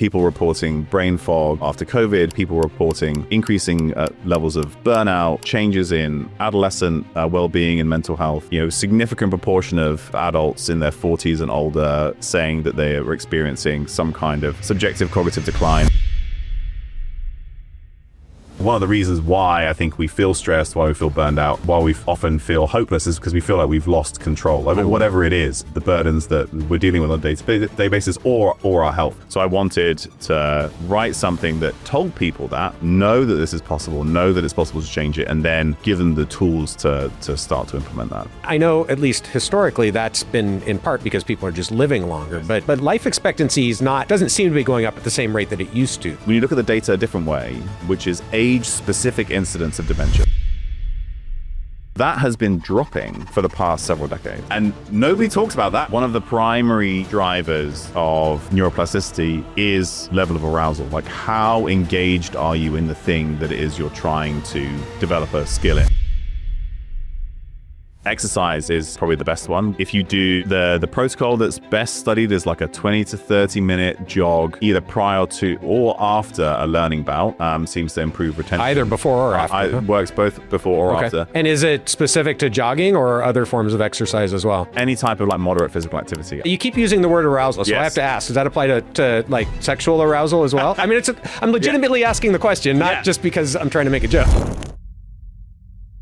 people reporting brain fog after COVID, people reporting increasing levels of burnout, changes in adolescent well-being and mental health. Significant proportion of adults in their 40s and older saying that they are experiencing some kind of subjective cognitive decline. One of the reasons why I think we feel stressed, why we feel burned out, why we often feel hopeless is because we feel like we've lost control over whatever it is, the burdens that we're dealing with on a day-to-day basis or our health. So I wanted to write something that told people that, know that this is possible, know that it's possible to change it, and then give them the tools to start to implement that. I know, at least historically, that's been in part because people are just living longer, but life expectancy doesn't seem to be going up at the same rate that it used to. When you look at the data a different way, which is age-specific incidence of dementia, that has been dropping for the past several decades. And nobody talks about that. One of the primary drivers of neuroplasticity is level of arousal. Like, how engaged are you in the thing that it is you're trying to develop a skill in? Exercise is probably the best one. If you do the protocol that's best studied is like a 20 to 30 minute jog, either prior to or after a learning bout, seems to improve retention. Either before or after. It works both before or after. And is it specific to jogging or other forms of exercise as well? Any type of moderate physical activity. You keep using the word arousal, so yes. I have to ask, does that apply to sexual arousal as well? I mean, I'm legitimately asking the question, not just because I'm trying to make a joke.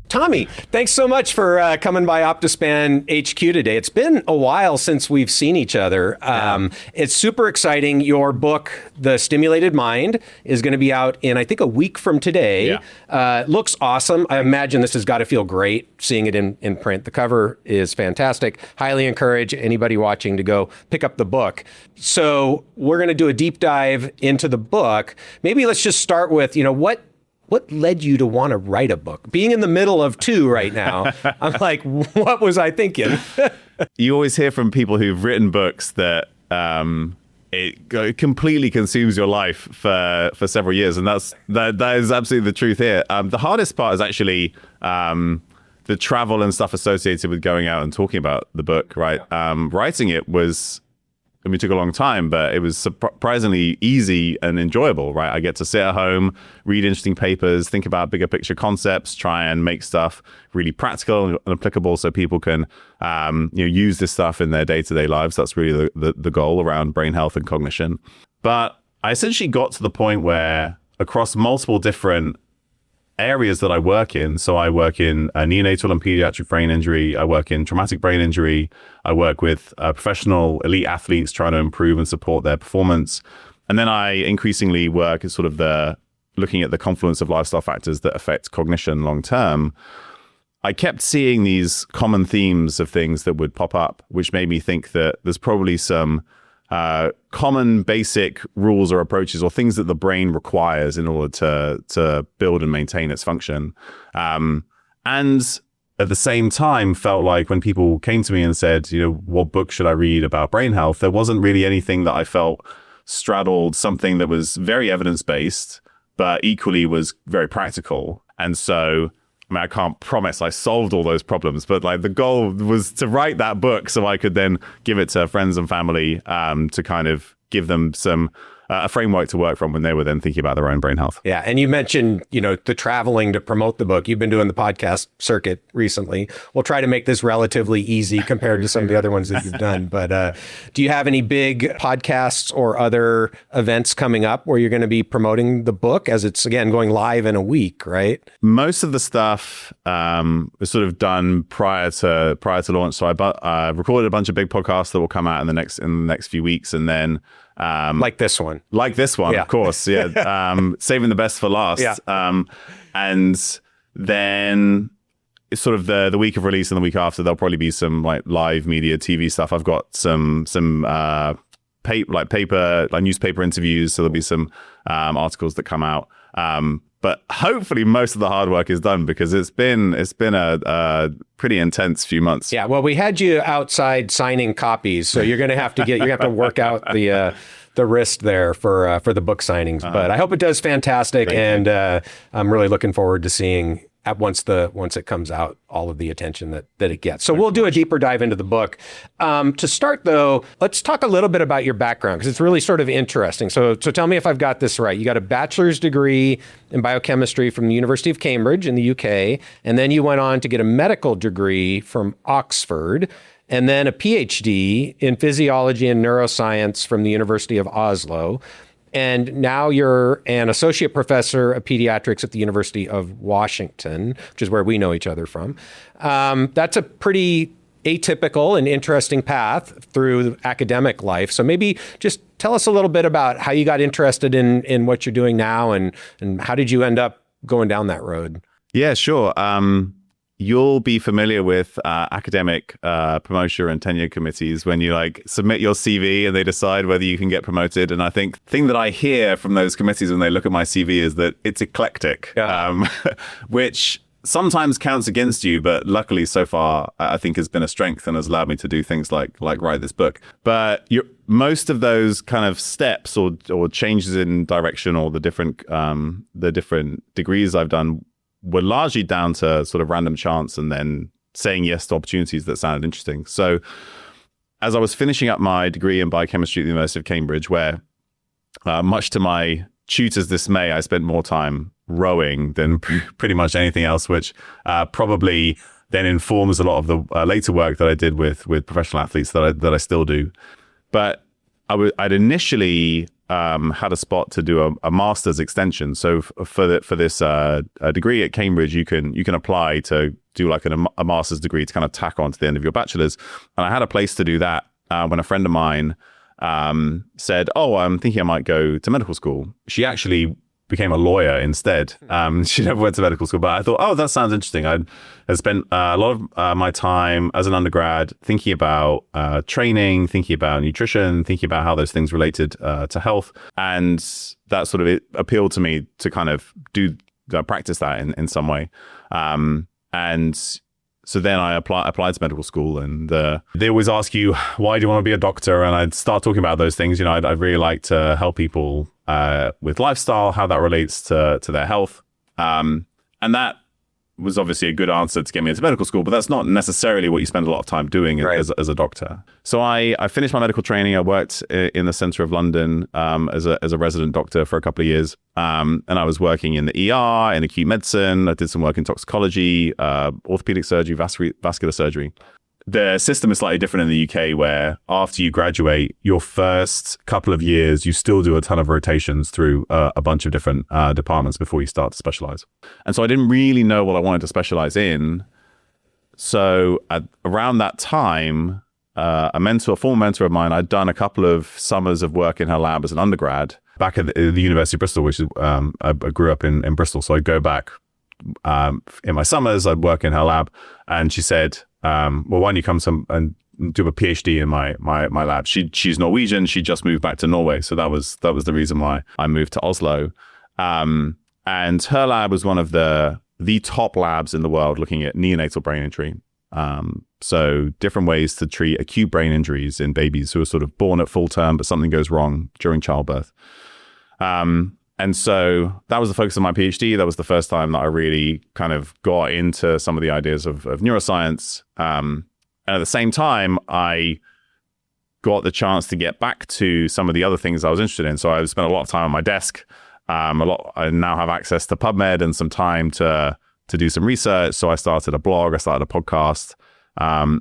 Tommy, thanks so much for coming by Optispan HQ today. It's been a while since we've seen each other. It's super exciting. Your book, The Stimulated Mind, is going to be out in, I think, a week from today. Looks awesome. I imagine this has got to feel great seeing it in print. The cover is fantastic. Highly encourage anybody watching to go pick up the book. So we're going to do a deep dive into the book. Maybe let's just start with, what led you to want to write a book? Being in the middle of two right now, I'm like, what was I thinking? You always hear from people who've written books that it completely consumes your life for several years. And that is absolutely the truth here. The hardest part is actually the travel and stuff associated with going out and talking about the book, right? Writing it took a long time, but it was surprisingly easy and enjoyable, right? I get to sit at home, read interesting papers, think about bigger picture concepts, try and make stuff really practical and applicable so people can use this stuff in their day-to-day lives. That's really the goal around brain health and cognition. But I essentially got to the point where across multiple different areas that I work in. So I work in neonatal and pediatric brain injury. I work in traumatic brain injury. I work with professional elite athletes trying to improve and support their performance. And then I increasingly work as sort of looking at the confluence of lifestyle factors that affect cognition long term. I kept seeing these common themes of things that would pop up, which made me think that there's probably some common basic rules or approaches or things that the brain requires in order to build and maintain its function. And at the same time, felt like when people came to me and said, what book should I read about brain health? There wasn't really anything that I felt straddled something that was very evidence-based, but equally was very practical. And so I can't promise I solved all those problems, but the goal was to write that book so I could then give it to friends and family to kind of give them a framework to work from when they were then thinking about their own brain health. Yeah. And you mentioned, the traveling to promote the book. You've been doing the podcast circuit recently. We'll try to make this relatively easy compared to some of the other ones that you've done. But do you have any big podcasts or other events coming up where you're going to be promoting the book as it's, again, going live in a week, right? Most of the stuff was sort of done prior to launch. So I recorded a bunch of big podcasts that will come out in the next few weeks. And then like this one, of course. Yeah. Saving the best for last. Yeah. And then it's sort of the week of release and the week after, there'll probably be some live media TV stuff. I've got some newspaper interviews. So there'll be some articles that come out. But hopefully most of the hard work is done because it's been a pretty intense few months. Yeah, well, we had you outside signing copies, so you're going to have to work out the wrist there for the book signings. But I hope it does fantastic, and I'm really looking forward to seeing once it comes out, all of the attention that it gets. So we'll do a deeper dive into the book. To start, though, let's talk a little bit about your background, because it's really sort of interesting. So tell me if I've got this right. You got a bachelor's degree in biochemistry from the University of Cambridge in the UK, and then you went on to get a medical degree from Oxford, and then a PhD in physiology and neuroscience from the University of Oslo. And now you're an associate professor of pediatrics at the University of Washington, which is where we know each other from. That's a pretty atypical and interesting path through academic life. So maybe just tell us a little bit about how you got interested in what you're doing now, and how did you end up going down that road? Yeah, sure. You'll be familiar with academic promotion and tenure committees when you submit your CV and they decide whether you can get promoted. And I think the thing that I hear from those committees when they look at my CV is that it's eclectic, which sometimes counts against you. But luckily, so far, I think has been a strength and has allowed me to do things like write this book. But most of those kind of steps or changes in direction, or the different degrees I've done, were largely down to sort of random chance and then saying yes to opportunities that sounded interesting. So as I was finishing up my degree in biochemistry at the University of Cambridge, where much to my tutor's dismay, I spent more time rowing than pretty much anything else, which probably then informs a lot of the later work that I did with professional athletes that I still do. But I'd initially had a spot to do a master's extension. So for this degree at Cambridge, you can apply to do like a master's degree to kind of tack on to the end of your bachelor's. And I had a place to do that when a friend of mine said, "Oh, I'm thinking I might go to medical school." She actually became a lawyer instead. She never went to medical school, but I thought, oh, that sounds interesting. I had spent a lot of my time as an undergrad thinking about training, thinking about nutrition, thinking about how those things related to health. And that sort of it appealed to me to kind of practice that in some way. And so then I applied to medical school, and they always ask you, why do you want to be a doctor? And I'd start talking about those things. I'd really like to help people with lifestyle, how that relates to their health. And that was obviously a good answer to get me into medical school, but that's not necessarily what you spend a lot of time doing as a doctor. So I finished my medical training. I worked in the center of London as a resident doctor for a couple of years. And I was working in the ER, in acute medicine. I did some work in toxicology, orthopedic surgery, vascular surgery. The system is slightly different in the UK, where after you graduate, your first couple of years, you still do a ton of rotations through a bunch of different departments before you start to specialize. And so I didn't really know what I wanted to specialize in. So around that time, a former mentor of mine, I'd done a couple of summers of work in her lab as an undergrad back at the University of Bristol, which is, I grew up in Bristol. So I'd go back in my summers, I'd work in her lab. And she said, well, why don't you come and do a PhD in my lab? She's Norwegian. She just moved back to Norway. So that was the reason why I moved to Oslo. And her lab was one of the top labs in the world looking at neonatal brain injury. So different ways to treat acute brain injuries in babies who are sort of born at full term, but something goes wrong during childbirth. And so that was the focus of my PhD. That was the first time that I really kind of got into some of the ideas of neuroscience. And at the same time, I got the chance to get back to some of the other things I was interested in. So I spent a lot of time on my desk. I now have access to PubMed and some time to do some research. So I started a blog. I started a podcast.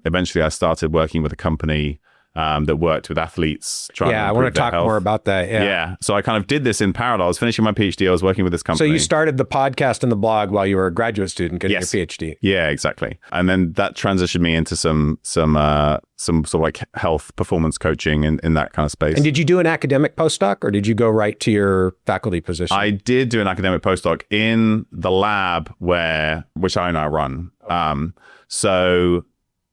Eventually, I started working with a company that worked with athletes. I want to talk more about that. Yeah. So I kind of did this in parallel. I was finishing my PhD. I was working with this company. So you started the podcast and the blog while you were a graduate student getting your PhD. Yeah, exactly. And then that transitioned me into some sort of like health performance coaching in that kind of space. And did you do an academic postdoc, or did you go right to your faculty position? I did do an academic postdoc in the lab which I now run. So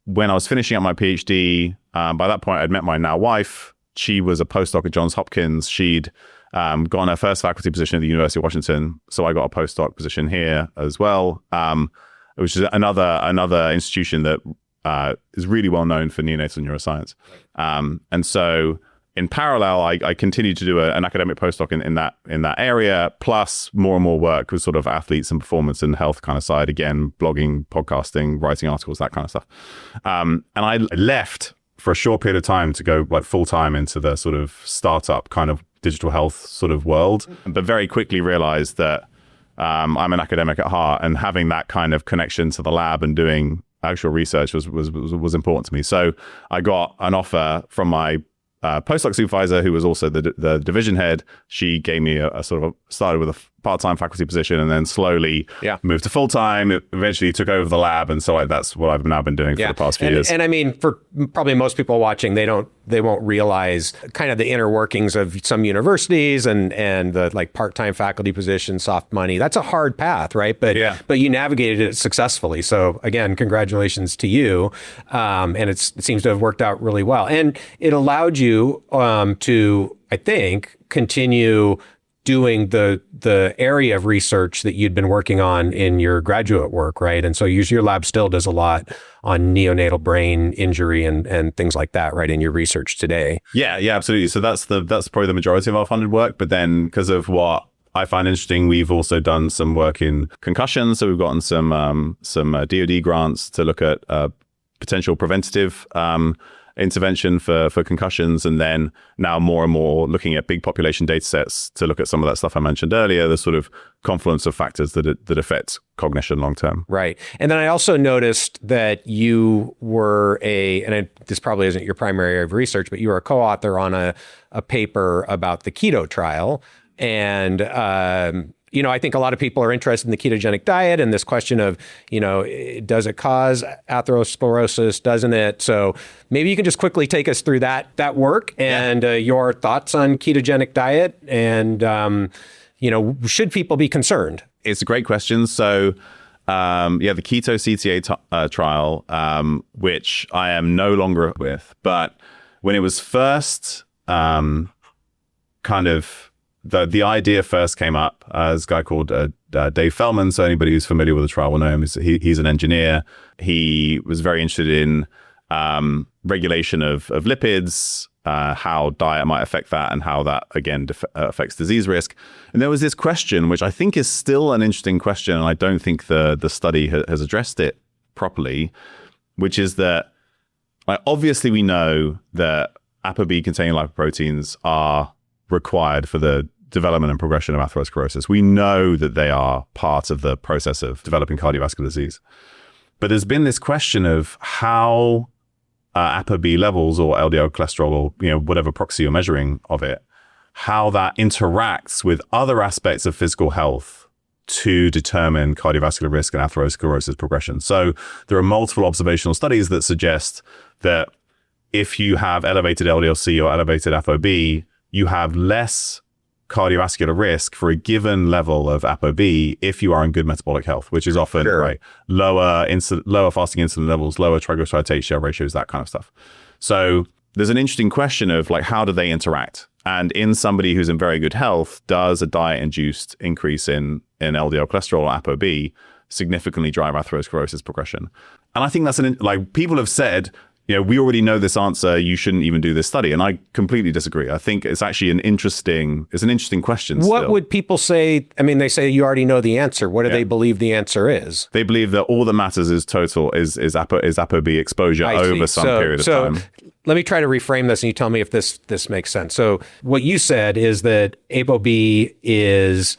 when I was finishing up my PhD, by that point, I'd met my now wife. She was a postdoc at Johns Hopkins. She'd gotten her first faculty position at the University of Washington. So I got a postdoc position here as well, which is another institution that is really well known for neonatal neuroscience. And so in parallel, I continued to do an academic postdoc in that area, plus more and more work with sort of athletes and performance and health kind of side. Again, blogging, podcasting, writing articles, that kind of stuff. And I left for a short period of time to go like full time into the sort of startup kind of digital health sort of world, but very quickly realized that I'm an academic at heart, and having that kind of connection to the lab and doing actual research was important to me. So I got an offer from my postdoc supervisor, who was also the division head. She gave me a sort of started with a part-time faculty position and then slowly moved to full-time. It eventually took over the lab, and so that's what I've now been doing for the past few years. And I mean, for probably most people watching, they won't realize kind of the inner workings of some universities and the like part-time faculty position, soft money. That's a hard path, right? But you navigated it successfully. So again, congratulations to you. And it seems to have worked out really well. And it allowed you to, I think, continue doing the area of research that you'd been working on in your graduate work, right? And so your lab still does a lot on neonatal brain injury and things like that, right, in your research today. Yeah, absolutely. So that's probably the majority of our funded work. But then, because of what I find interesting, we've also done some work in concussion. So we've gotten some DoD grants to look at potential preventative intervention for concussions, and then now more and more looking at big population data sets to look at some of that stuff I mentioned earlier, the sort of confluence of factors that affect cognition long term. Right. And then I also noticed that you were this probably isn't your primary area of research, but you were a co-author on a paper about the keto trial. And I think a lot of people are interested in the ketogenic diet and this question of, does it cause atherosclerosis? Doesn't it? So maybe you can just quickly take us through that work and your thoughts on ketogenic diet, and should people be concerned? It's a great question. So the Keto CTA trial, which I am no longer with, but when it was first the idea first came up, as a guy called Dave Feldman. So anybody who's familiar with the trial will know him. He's an engineer. He was very interested in regulation of lipids, how diet might affect that, and how that, again, affects disease risk. And there was this question, which I think is still an interesting question, and I don't think the study has addressed it properly, which is that obviously we know that ApoB containing lipoproteins are required for the development and progression of atherosclerosis. We know that they are part of the process of developing cardiovascular disease. But there's been this question of how ApoB levels, or LDL cholesterol, or whatever proxy you're measuring of it, how that interacts with other aspects of physical health to determine cardiovascular risk and atherosclerosis progression. So there are multiple observational studies that suggest that if you have elevated LDL-C or elevated ApoB, you have less cardiovascular risk for a given level of ApoB if you are in good metabolic health, which is often lower fasting insulin levels, lower triglyceride to HDL ratios, that kind of stuff. So there's an interesting question of how do they interact? And in somebody who's in very good health, does a diet-induced increase in LDL cholesterol or ApoB significantly drive atherosclerosis progression? And I think that's people have said, we already know this answer, you shouldn't even do this study. And I completely disagree. I think it's actually an interesting question. What would people say? I mean, they say you already know the answer. What do they believe the answer is? They believe that all that matters is ApoB exposure over some period of time. Let me try to reframe this, and you tell me if this makes sense. So what you said is that ApoB is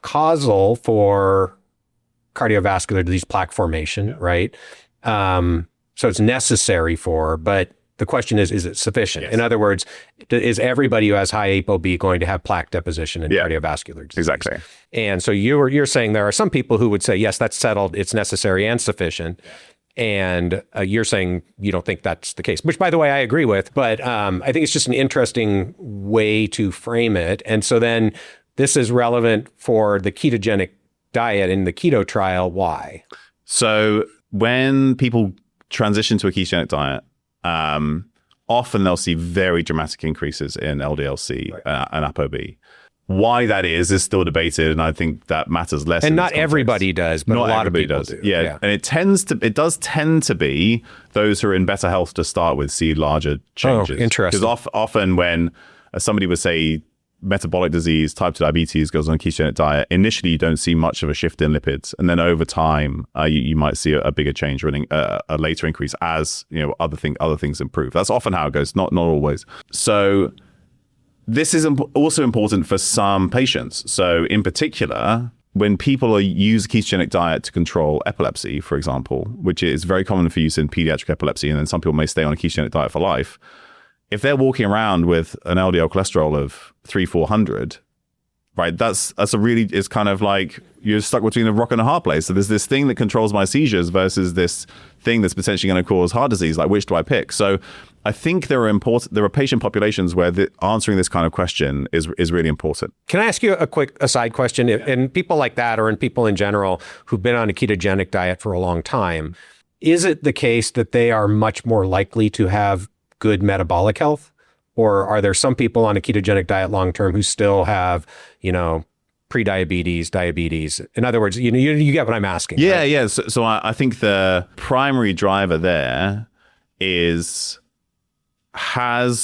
causal for cardiovascular disease, plaque formation, right? So it's necessary but the question is it sufficient? Yes. In other words, is everybody who has high ApoB going to have plaque deposition and cardiovascular disease? Exactly. And so you're saying there are some people who would say, yes, that's settled, it's necessary and sufficient. And you're saying you don't think that's the case, which, by the way, I agree with. But I think it's just an interesting way to frame it. And so then this is relevant for the ketogenic diet in the keto trial. Why? So when people transition to a ketogenic diet, often they'll see very dramatic increases in LDL-C and ApoB. Why that is still debated, and I think that matters less. And not everybody does, but not a lot of people does. do. Yeah. And it does tend to be those who are in better health to start with see larger changes. Oh, interesting. Because often when somebody would say metabolic disease, type 2 diabetes, goes on a ketogenic diet, initially you don't see much of a shift in lipids, and then over time you might see a bigger change or a later increase as other things improve. That's often how it goes, not always. So this is also important for some patients. So in particular, when people use a ketogenic diet to control epilepsy, for example, which is very common for use in pediatric epilepsy, and then some people may stay on a ketogenic diet for life, if they're walking around with an LDL cholesterol of 300-400, right, it's kind of like you're stuck between a rock and a hard place. So there's this thing that controls my seizures versus this thing that's potentially going to cause heart disease. Like, which do I pick? So I think there are patient populations where answering this kind of question is really important. Can I ask you a quick aside question? In people like that, or in people in general who've been on a ketogenic diet for a long time, is it the case that they are much more likely to have good metabolic health? Or are there some people on a ketogenic diet long-term who still have, pre-diabetes, diabetes? In other words, you get what I'm asking. Yeah, right? yeah. So I think the primary driver there has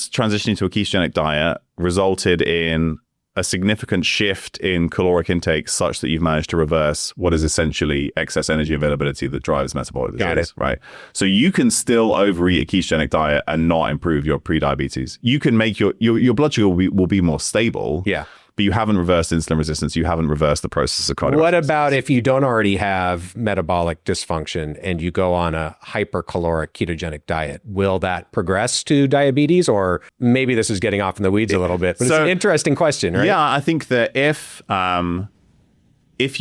transitioning to a ketogenic diet resulted in a significant shift in caloric intake such that you've managed to reverse what is essentially excess energy availability that drives metabolic disease. Got it. Right? So you can still overeat a ketogenic diet and not improve your pre-diabetes. You can make your blood sugar will be more stable. Yeah. But you haven't reversed insulin resistance. You haven't reversed the process of cardiovascular. What about if you don't already have metabolic dysfunction and you go on a hypercaloric ketogenic diet? Will that progress to diabetes? Or maybe this is getting off in the weeds a little bit, but it's an interesting question, right? Yeah, I think that if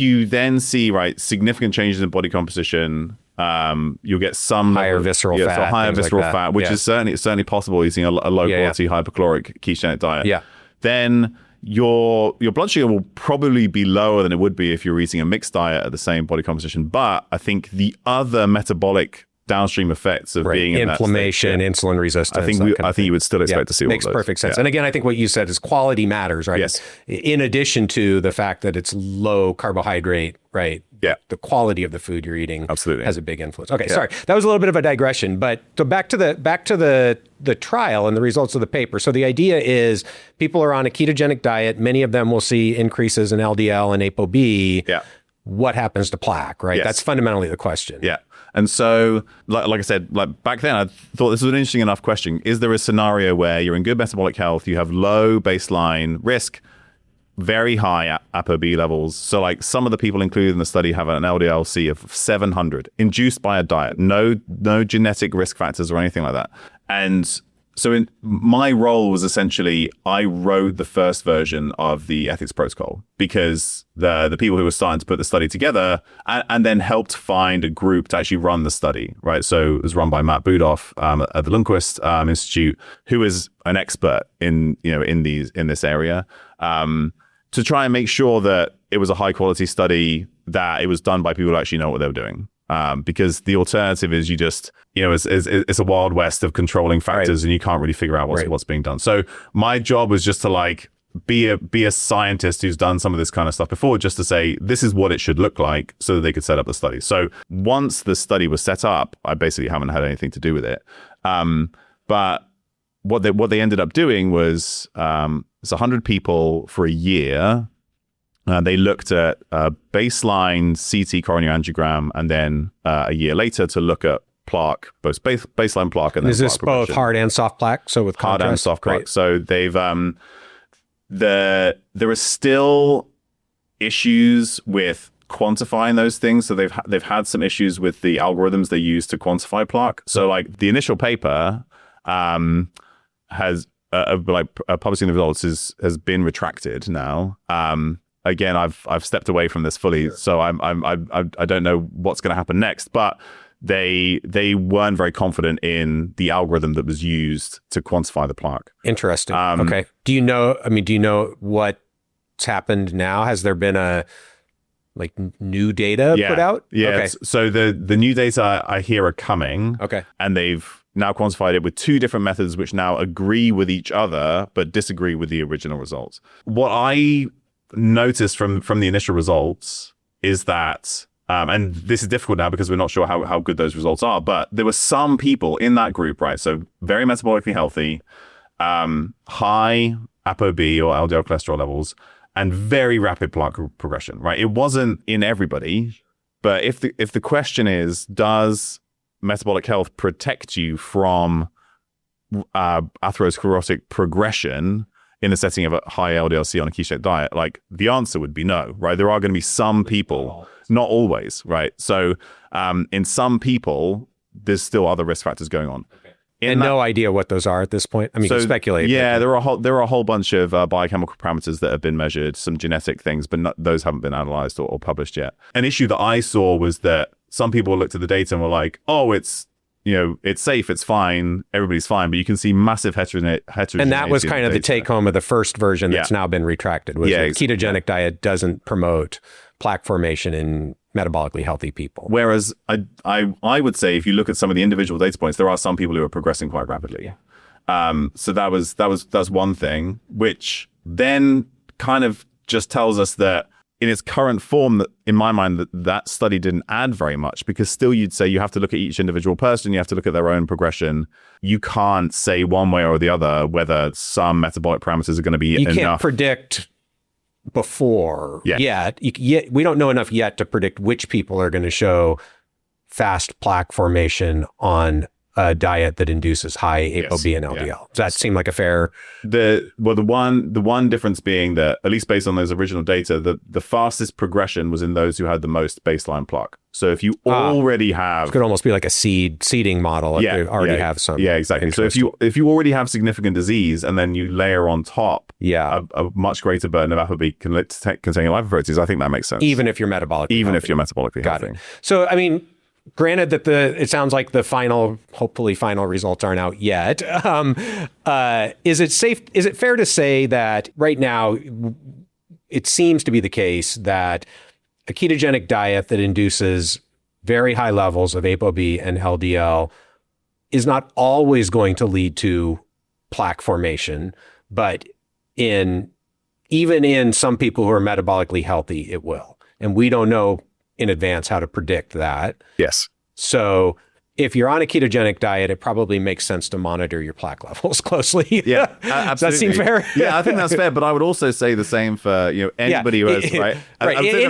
you then see significant changes in body composition, you'll get some higher visceral fat, so higher visceral fat, which is certainly possible using a low quality hypercaloric ketogenic diet. Yeah. Then your blood sugar will probably be lower than it would be if you're eating a mixed diet at the same body composition. But I think the other metabolic downstream effects of being in inflammation, that state, insulin resistance. I think you would still expect to see all makes those. Perfect sense. Yeah. And again, I think what you said is quality matters, right? Yes. In addition to the fact that it's low carbohydrate, right? Yeah. The quality of the food you're eating absolutely has a big influence. Okay, sorry. That was a little bit of a digression, but so back to the trial and the results of the paper. So the idea is people are on a ketogenic diet. Many of them will see increases in LDL and ApoB. Yeah. What happens to plaque, right? Yes. That's fundamentally the question. Yeah. And so, like I said, back then, I thought this was an interesting enough question. Is there a scenario where you're in good metabolic health, you have low baseline risk, very high ApoB levels? So some of the people included in the study have an LDL-C of 700, induced by a diet, no genetic risk factors or anything like that. And so my role was essentially, I wrote the first version of the ethics protocol because the people who were starting to put the study together and then helped find a group to actually run the study, right? So it was run by Matt Budoff at the Lundquist Institute, who is an expert in this area, to try and make sure that it was a high quality study, that it was done by people who actually know what they were doing. Because the alternative is you just, it's a wild west of controlling factors, and you can't really figure out what's being done. So my job was just to be a scientist who's done some of this kind of stuff before, just to say, this is what it should look like so that they could set up the study. So once the study was set up, I basically haven't had anything to do with it. But what they ended up doing was, it's 100 people for a year. They looked at baseline CT coronary angiogram, and then a year later to look at plaque, both baseline plaque and then is this plaque both hard and soft plaque? So with hard and soft plaque. So they've there are still issues with quantifying those things. So they've had some issues with the algorithms they use to quantify plaque. So the initial paper has publishing the results has been retracted now. Again, I've stepped away from this fully, so I don't know what's going to happen next. But they weren't very confident in the algorithm that was used to quantify the plaque. Interesting. Okay. Do you know what's happened now? Has there been a new data put out? Yeah. Okay. So the new data I hear are coming. Okay. And they've now quantified it with two different methods, which now agree with each other, but disagree with the original results. What I noticed from the initial results is that, and this is difficult now because we're not sure how good those results are, but there were some people in that group, right? So very metabolically healthy, high ApoB or LDL cholesterol levels, and very rapid plaque progression, right? It wasn't in everybody, but if the question is, does metabolic health protect you from atherosclerotic progression in the setting of a high LDL-C on a ketogenic diet? Like, the answer would be no, right? There are going to be some people, not always, right? So in some people, there's still other risk factors going on. And no idea what those are at this point. I mean, you can speculate. Yeah, there are a whole bunch of biochemical parameters that have been measured, some genetic things, but those haven't been analyzed or published yet. An issue that I saw was that some people looked at the data and were like, "Oh, it's safe, it's fine, everybody's fine," but you can see massive heterogeneity. And that was kind of the take home of the first version that's now been retracted. Was ketogenic diet doesn't promote plaque formation in metabolically healthy people. Whereas I would say, if you look at some of the individual data points, there are some people who are progressing quite rapidly. So that's one thing, which then kind of just tells us that in its current form, that in my mind, that study didn't add very much, because still you'd say you have to look at each individual person, you have to look at their own progression. You can't say one way or the other whether some metabolic parameters are going to be enough. You can't predict before yet. We don't know enough yet to predict which people are going to show fast plaque formation on a diet that induces high ApoB and LDL. Does that seem like a fair? The one difference being that, at least based on those original data, the fastest progression was in those who had the most baseline plaque. So if you already have, it could almost be like a seeding model. If you already have some. Yeah, exactly. So if you already have significant disease, and then you layer on top a much greater burden of ApoB containing lipoproteins, I think that makes sense. Even if you're metabolically healthy. If you're metabolically Got healthy. it. So, I mean, granted that it sounds like the hopefully final results aren't out yet. Is it fair to say that right now it seems to be the case that a ketogenic diet that induces very high levels of ApoB and LDL is not always going to lead to plaque formation, but even in some people who are metabolically healthy, it will. And we don't know in advance how to predict that. Yes. So if you're on a ketogenic diet, it probably makes sense to monitor your plaque levels closely. Yeah, absolutely. Does that seem fair? Yeah, I think that's fair. But I would also say the same for anybody who has right.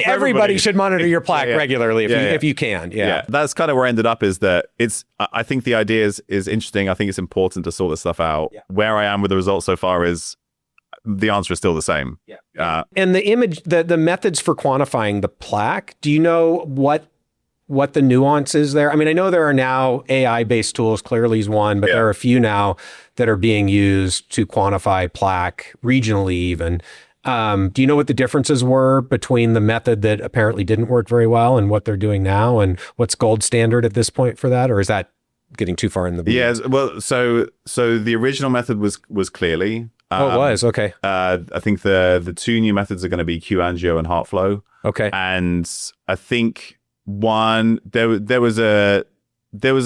Everybody should monitor your plaque regularly if you can. Yeah, that's kind of where I ended up. Is that I think the idea is interesting. I think it's important to sort this stuff out. Yeah. Where I am with the results so far is the answer is still the same. Yeah. And the methods for quantifying the plaque, do you know what the nuance is there? I mean, I know there are now AI-based tools, Clearly is one, but there are a few now that are being used to quantify plaque regionally even. Do you know what the differences were between the method that apparently didn't work very well and what they're doing now, and what's gold standard at this point for that? Or is that getting too far in the weeds? Yeah, well, so the original method was Clearly. It was, okay. I think the two new methods are going to be Q-angio and heart flow. Okay. And I think there was a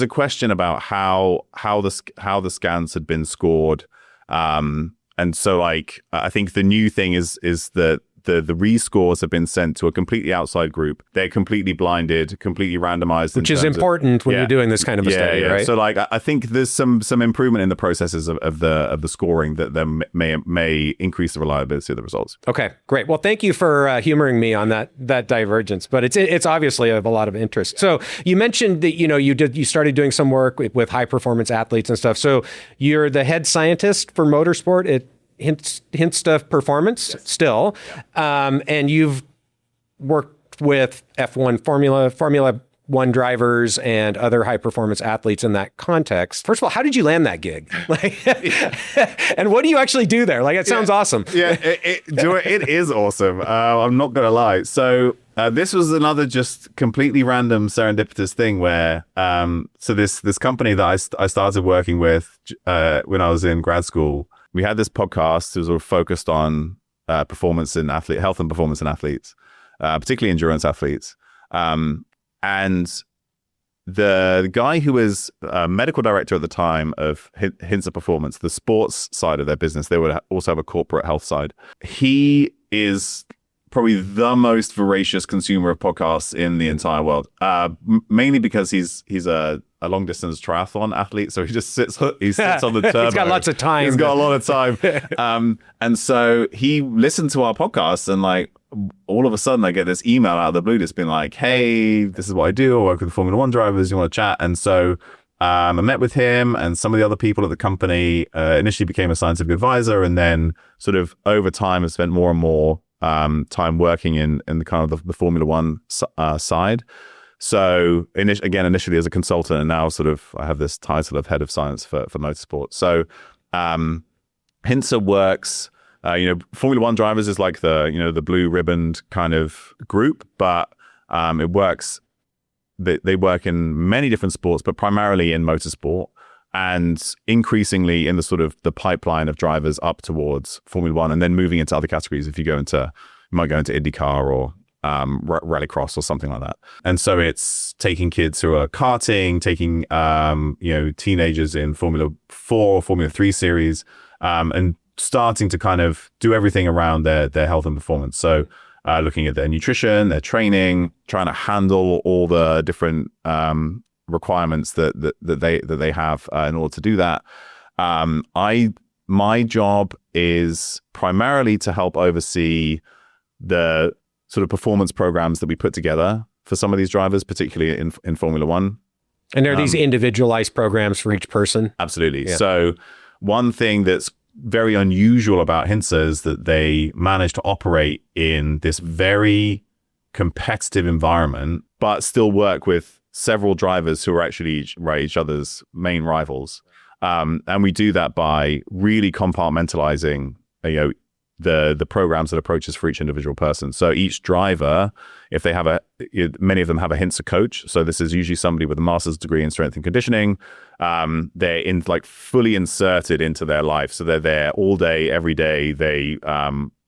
question about how the scans had been scored. And so I think the new thing is that the rescores have been sent to a completely outside group. They're completely blinded, completely randomized. Which is important when you're doing this kind of a study, right? So I think there's some improvement in the processes of the scoring that then may increase the reliability of the results. Okay, great. Well, thank you for humoring me on that divergence, but it's obviously of a lot of interest. So you mentioned that you started doing some work with high performance athletes and stuff. So you're the head scientist for motorsport at Hintsa Performance still, and you've worked with F1 Formula One drivers and other high performance athletes in that context. First of all, how did you land that gig? And what do you actually do there? It sounds awesome. Yeah, it is awesome. I'm not gonna lie. So this was another just completely random serendipitous thing where so this company that I started working with when I was in grad school. We had this podcast that was sort of focused on health and performance in athletes, particularly endurance athletes. And the guy who was medical director at the time of Hintsa Performance, the sports side of their business, they would also have a corporate health side. He is probably the most voracious consumer of podcasts in the entire world, mainly because he's a long distance triathlon athlete, so he just sits on the turbo. He's got lots of time. He's got a lot of time, and so he listened to our podcast, and like all of a sudden I get this email out of the blue that's been like, hey, this is what I do. I work with Formula One drivers. You want to chat? And so I met with him and some of the other people at the company. Initially became a scientific advisor, and then sort of over time have spent more and more time working in the kind of the Formula One side. So initially as a consultant, and now sort of I have this title of head of science for motorsport. So Hintsa works. Formula One drivers is like the blue ribboned kind of group, but it works. They work in many different sports, but primarily in motorsport, and increasingly in the sort of the pipeline of drivers up towards Formula One, and then moving into other categories. If you might go into IndyCar or rallycross or something like that. And so it's taking kids who are karting, taking teenagers in Formula 4, Formula 3 series, and starting to kind of do everything around their health and performance. So looking at their nutrition, their training, trying to handle all the different requirements that they have in order to do that. My job is primarily to help oversee the sort of performance programs that we put together for some of these drivers, particularly in Formula One. And are these individualized programs for each person? Absolutely. Yeah. So one thing that's very unusual about Hintsa is that they manage to operate in this very competitive environment, but still work with several drivers who are actually each other's main rivals. And we do that by really compartmentalizing, the programs and approaches for each individual person. So each driver, if they have many of them have a Hintsa coach. So this is usually somebody with a master's degree in strength and conditioning. They're fully inserted into their life. So they're there all day, every day. They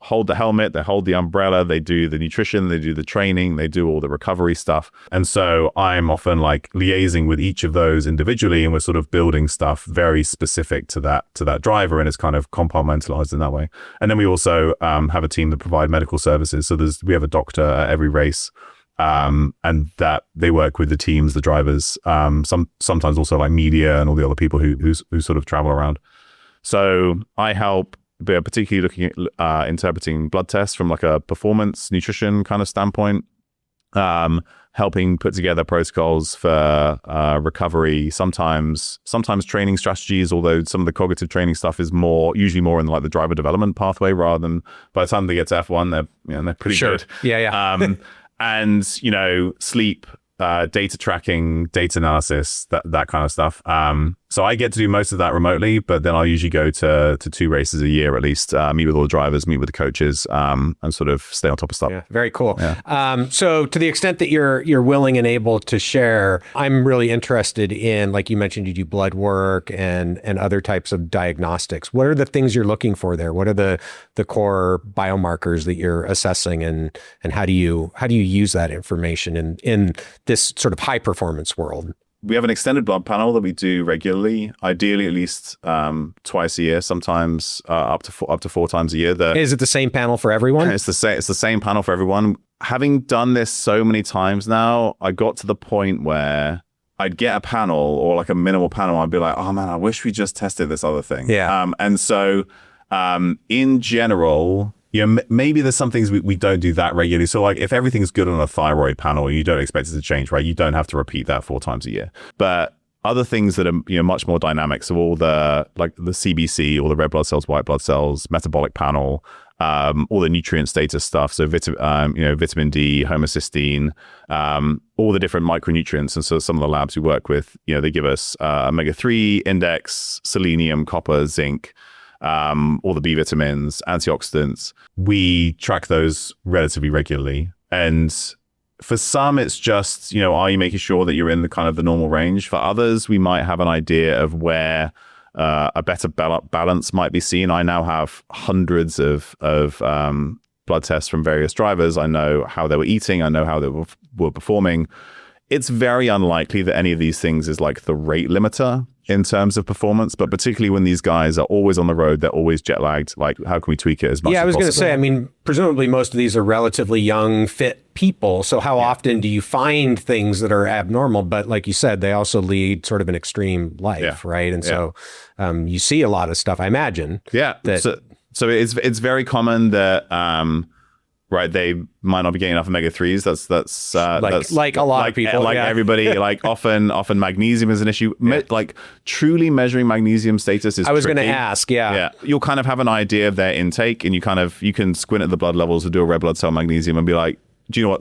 hold the helmet, they hold the umbrella, they do the nutrition, they do the training, they do all the recovery stuff. And so I'm often like liaising with each of those individually, and we're sort of building stuff very specific to that driver, and it's kind of compartmentalized in that way. And then we also have a team that provide medical services. So we have a doctor at every race, and that they work with the teams, the drivers, sometimes also like media and all the other people who sort of travel around. So I help, particularly looking at interpreting blood tests from like a performance nutrition kind of standpoint, helping put together protocols for recovery, sometimes training strategies, although some of the cognitive training stuff is usually more in like the driver development pathway, rather than by the time they get to F1, they're pretty good. Yeah. And sleep, data tracking, data analysis, that kind of stuff. So I get to do most of that remotely, but then I'll usually go to 2 races a year at least, meet with all the drivers, meet with the coaches, and sort of stay on top of stuff. Yeah, very cool. Yeah. So to the extent that you're willing and able to share, I'm really interested in, like you mentioned, you do blood work and other types of diagnostics. What are the things you're looking for there? What are the core biomarkers that you're assessing, and how do you use that information in this sort of high performance world? We have an extended blood panel that we do regularly, ideally at least twice a year, sometimes up to 4 times a year. Is it the same panel for everyone? It's the same panel for everyone. Having done this so many times now, I got to the point where I'd get a panel or like a minimal panel. I'd be like, oh man, I wish we just tested this other thing. Yeah. And so in general, maybe there's some things we don't do that regularly. So like if everything's good on a thyroid panel, you don't expect it to change, right? You don't have to repeat that 4 times a year. But other things that are much more dynamic, so all the CBC, all the red blood cells, white blood cells, metabolic panel, all the nutrient status stuff, so vitamin D, homocysteine, all the different micronutrients. And so some of the labs we work with, they give us omega-3 index, selenium, copper, zinc, all the B vitamins, antioxidants. We track those relatively regularly. And for some, it's just, are you making sure that you're in the kind of the normal range? For others, we might have an idea of where a better balance might be seen. I now have hundreds of blood tests from various drivers. I know how they were eating. I know how they were performing. it's very unlikely that any of these things is like the rate limiter in terms of performance, but particularly when these guys are always on the road, they're always jet lagged. Like, how can we tweak it as much as possible? Yeah, I was going to say, I mean, presumably most of these are relatively young, fit people. So how often do you find things that are abnormal? But like you said, they also lead sort of an extreme life, right? And so you see a lot of stuff, I imagine. Yeah. So it's very common that right, they might not be getting enough omega-3s. That's like a lot of people, everybody. Like often magnesium is an issue. Like truly measuring magnesium status is. I was going to tricky. ask, yeah. You'll kind of have an idea of their intake, and you can squint at the blood levels or do a red blood cell magnesium and be like, do you know what?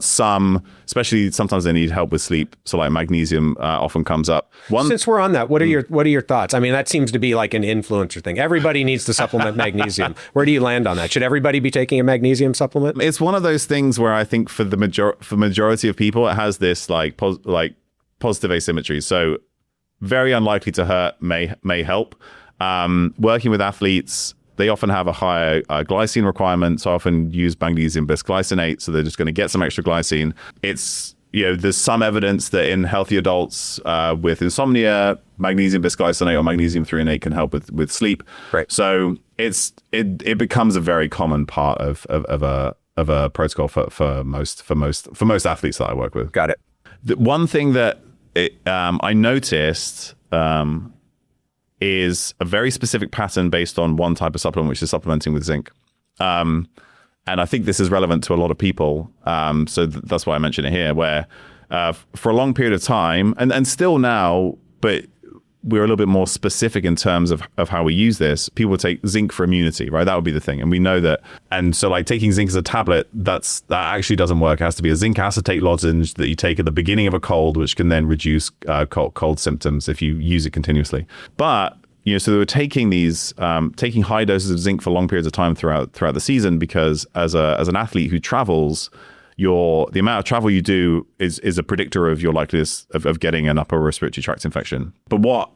Especially sometimes they need help with sleep. So like magnesium often comes up. Since we're on that, what are your thoughts? I mean, that seems to be like an influencer thing. Everybody needs to supplement magnesium. Where do you land on that? Should everybody be taking a magnesium supplement? It's one of those things where I think for the majority of people, it has this like positive asymmetry. So very unlikely to hurt, may help. Working with athletes, they often have a higher glycine requirement, so I often use magnesium bisglycinate, so they're just going to get some extra glycine. It's, there's some evidence that in healthy adults with insomnia, magnesium bisglycinate or magnesium 3 and 8 can help with sleep. Right. So it becomes a very common part of a protocol for most athletes that I work with. Got it. The one thing that I noticed is a very specific pattern based on one type of supplement, which is supplementing with zinc. And I think this is relevant to a lot of people. So that's why I mention it here, where for a long period of time, and still now, but we're a little bit more specific in terms of how we use this. People take zinc for immunity, right? That would be the thing. And we know that. And so like taking zinc as a tablet, that actually doesn't work. It has to be a zinc acetate lozenge that you take at the beginning of a cold, which can then reduce cold symptoms if you use it continuously. But so they were taking taking high doses of zinc for long periods of time throughout the season, because as an athlete who travels, the amount of travel you do is a predictor of your likeliness of getting an upper respiratory tract infection. But what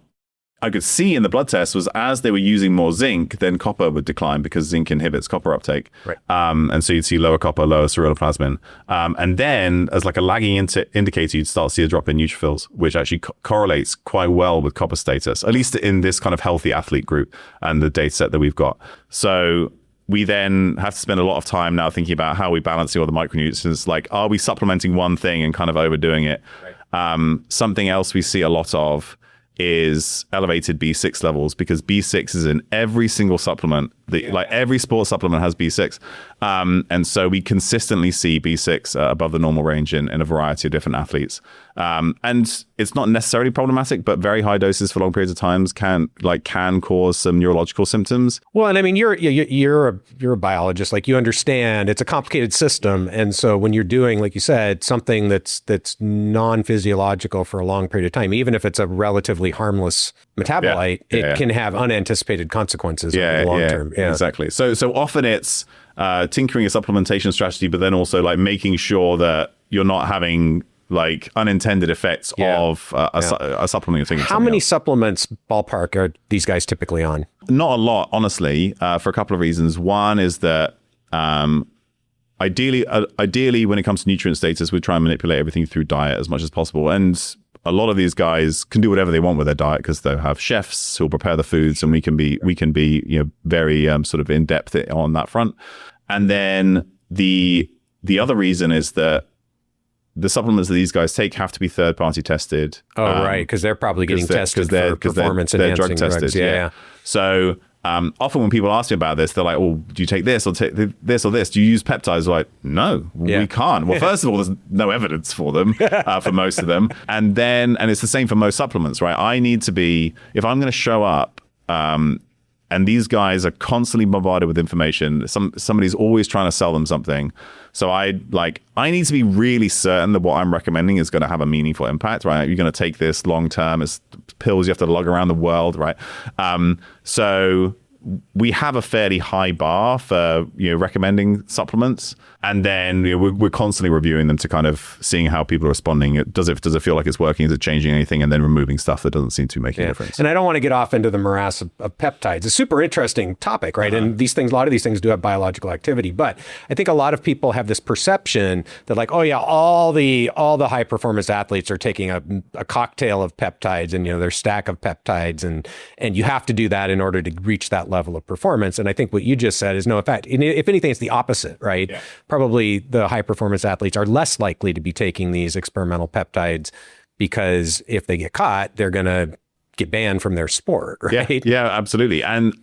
I could see in the blood test was as they were using more zinc, then copper would decline because zinc inhibits copper uptake. Right. And so you'd see lower copper, lower ceruloplasmin. And then as like a lagging indicator, you'd start to see a drop in neutrophils, which actually correlates quite well with copper status, at least in this kind of healthy athlete group and the data set that we've got. So we then have to spend a lot of time now thinking about how we're balancing all the micronutrients. Like, are we supplementing one thing and kind of overdoing it? Right. Something else we see a lot of is elevated B6 levels, because B6 is in every single supplement. Like every sports supplement has B6. And so we consistently see B6 above the normal range in a variety of different athletes. And it's not necessarily problematic, but very high doses for long periods of times can cause some neurological symptoms. Well, and I mean, you're a biologist, like you understand it's a complicated system. And so when you're doing, like you said, something that's non-physiological for a long period of time, even if it's a relatively harmless metabolite, it can have unanticipated consequences over the long term. Yeah, exactly. So often it's tinkering a supplementation strategy, but then also like making sure that you're not having like unintended effects of a supplement you're taking. How many supplements, ballpark, are these guys typically on? Not a lot, honestly, for a couple of reasons. One is that ideally, when it comes to nutrient status, we try and manipulate everything through diet as much as possible. And a lot of these guys can do whatever they want with their diet because they'll have chefs who'll prepare the foods, and we can be very sort of in depth on that front. And then the other reason is that the supplements that these guys take have to be third party tested. Oh, right, because they're probably getting tested for performance enhancing drugs. Yeah. So often when people ask me about this, they're like, "Oh, do you take this or take this or this? Do you use peptides?" Like, no, we can't. Well, first of all, there's no evidence for them for most of them, and it's the same for most supplements, right? I need to be, if I'm going to show up, and these guys are constantly bombarded with information. Somebody's always trying to sell them something. So I need to be really certain that what I'm recommending is going to have a meaningful impact, right? You're going to take this long term. It's pills you have to lug around the world, right? So we have a fairly high bar for recommending supplements, and then we're constantly reviewing them to kind of seeing how people are responding. Does it feel like it's working? Is it changing anything? And then removing stuff that doesn't seem to make a difference. And I don't want to get off into the morass of peptides. It's a super interesting topic, right? And a lot of these things do have biological activity, but I think a lot of people have this perception that like, oh yeah, all the high performance athletes are taking a cocktail of peptides and their stack of peptides, and you have to do that in order to reach that level of performance. And I think what you just said is no, in fact, if anything, it's the opposite, right? Yeah. Probably the high performance athletes are less likely to be taking these experimental peptides because if they get caught, they're going to get banned from their sport, right? Yeah, absolutely. And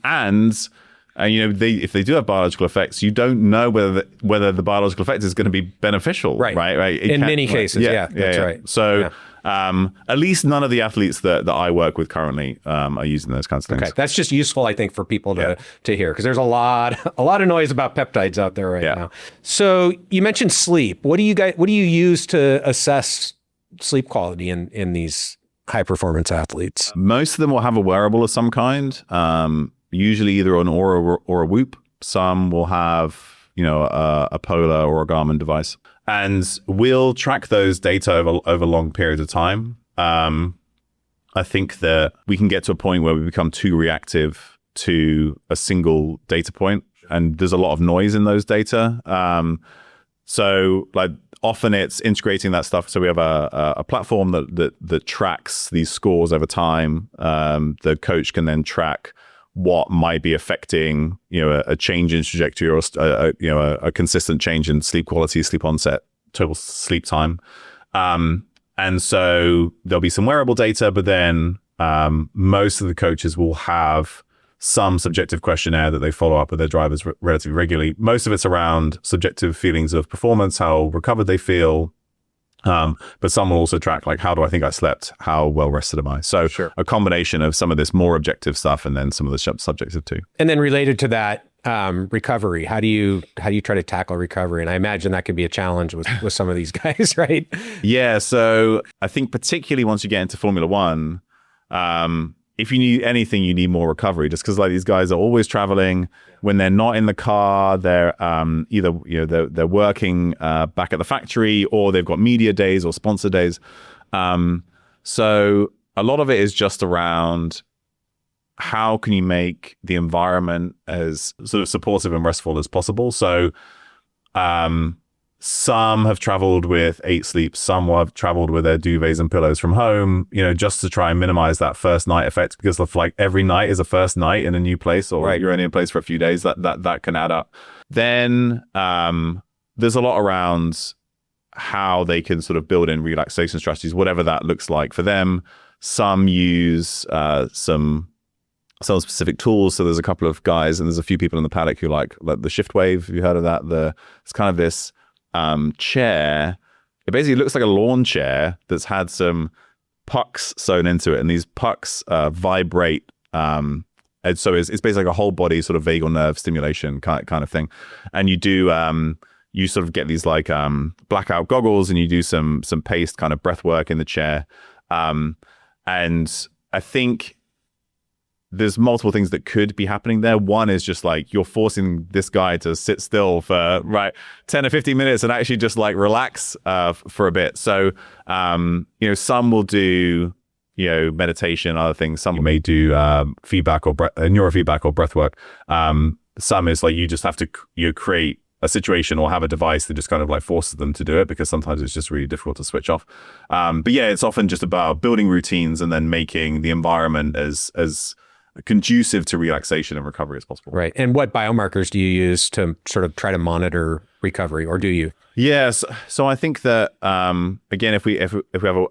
if they do have biological effects, you don't know whether the biological effect is going to be beneficial, right? In many cases, that's right. So at least none of the athletes that I work with currently are using those kinds of things. Okay, that's just useful, I think, for people to hear, because there's a lot of noise about peptides out there right now. So you mentioned sleep. What do you use to assess sleep quality in these high performance athletes? Most of them will have a wearable of some kind. Usually either an Oura or a Whoop. Some will have, a Polar or a Garmin device. And we'll track those data over long periods of time. I think that we can get to a point where we become too reactive to a single data point. And there's a lot of noise in those data. So like often it's integrating that stuff. So we have a platform that tracks these scores over time. The coach can then track what might be affecting, a change in trajectory or a consistent change in sleep quality, sleep onset, total sleep time. And so there'll be some wearable data, but then most of the coaches will have some subjective questionnaire that they follow up with their drivers relatively regularly. Most of it's around subjective feelings of performance, how recovered they feel. But some will also track like, how do I think I slept? How well rested am I? So a combination of some of this more objective stuff and then some of the subjective too. And then related to that, recovery, how do you try to tackle recovery? And I imagine that could be a challenge with some of these guys, right? Yeah. So I think particularly once you get into Formula One, if you need anything, you need more recovery, just because like these guys are always traveling. When they're not in the car, they're either they're working back at the factory, or they've got media days or sponsor days. So a lot of it is just around how can you make the environment as sort of supportive and restful as possible. So some have traveled with 8 Sleep, some have traveled with their duvets and pillows from home, just to try and minimize that first night effect, because of like every night is a first night in a new place, or you're only in a place for a few days, that can add up. Then there's a lot around how they can sort of build in relaxation strategies, whatever that looks like for them. Some use some specific tools. So there's a couple of guys and there's a few people in the paddock who like the Shift Wave. Have you heard of that? It's kind of this chair. It basically looks like a lawn chair that's had some pucks sewn into it, and these pucks vibrate. And so it's basically like a whole body sort of vagal nerve stimulation kind of thing. And you do you sort of get these like blackout goggles, and you do some paced kind of breath work in the chair. And I think there's multiple things that could be happening there. One is just like you're forcing this guy to sit still for 10 or 15 minutes and actually just like relax for a bit. So, some will do, meditation, other things. Some may do feedback or neurofeedback or breath work. Some is like you just have to create a situation or have a device that just kind of like forces them to do it, because sometimes it's just really difficult to switch off. But yeah, it's often just about building routines and then making the environment as conducive to relaxation and recovery as possible. Right. And what biomarkers do you use to sort of try to monitor recovery, or do you? Yes. So I think that, again, if we have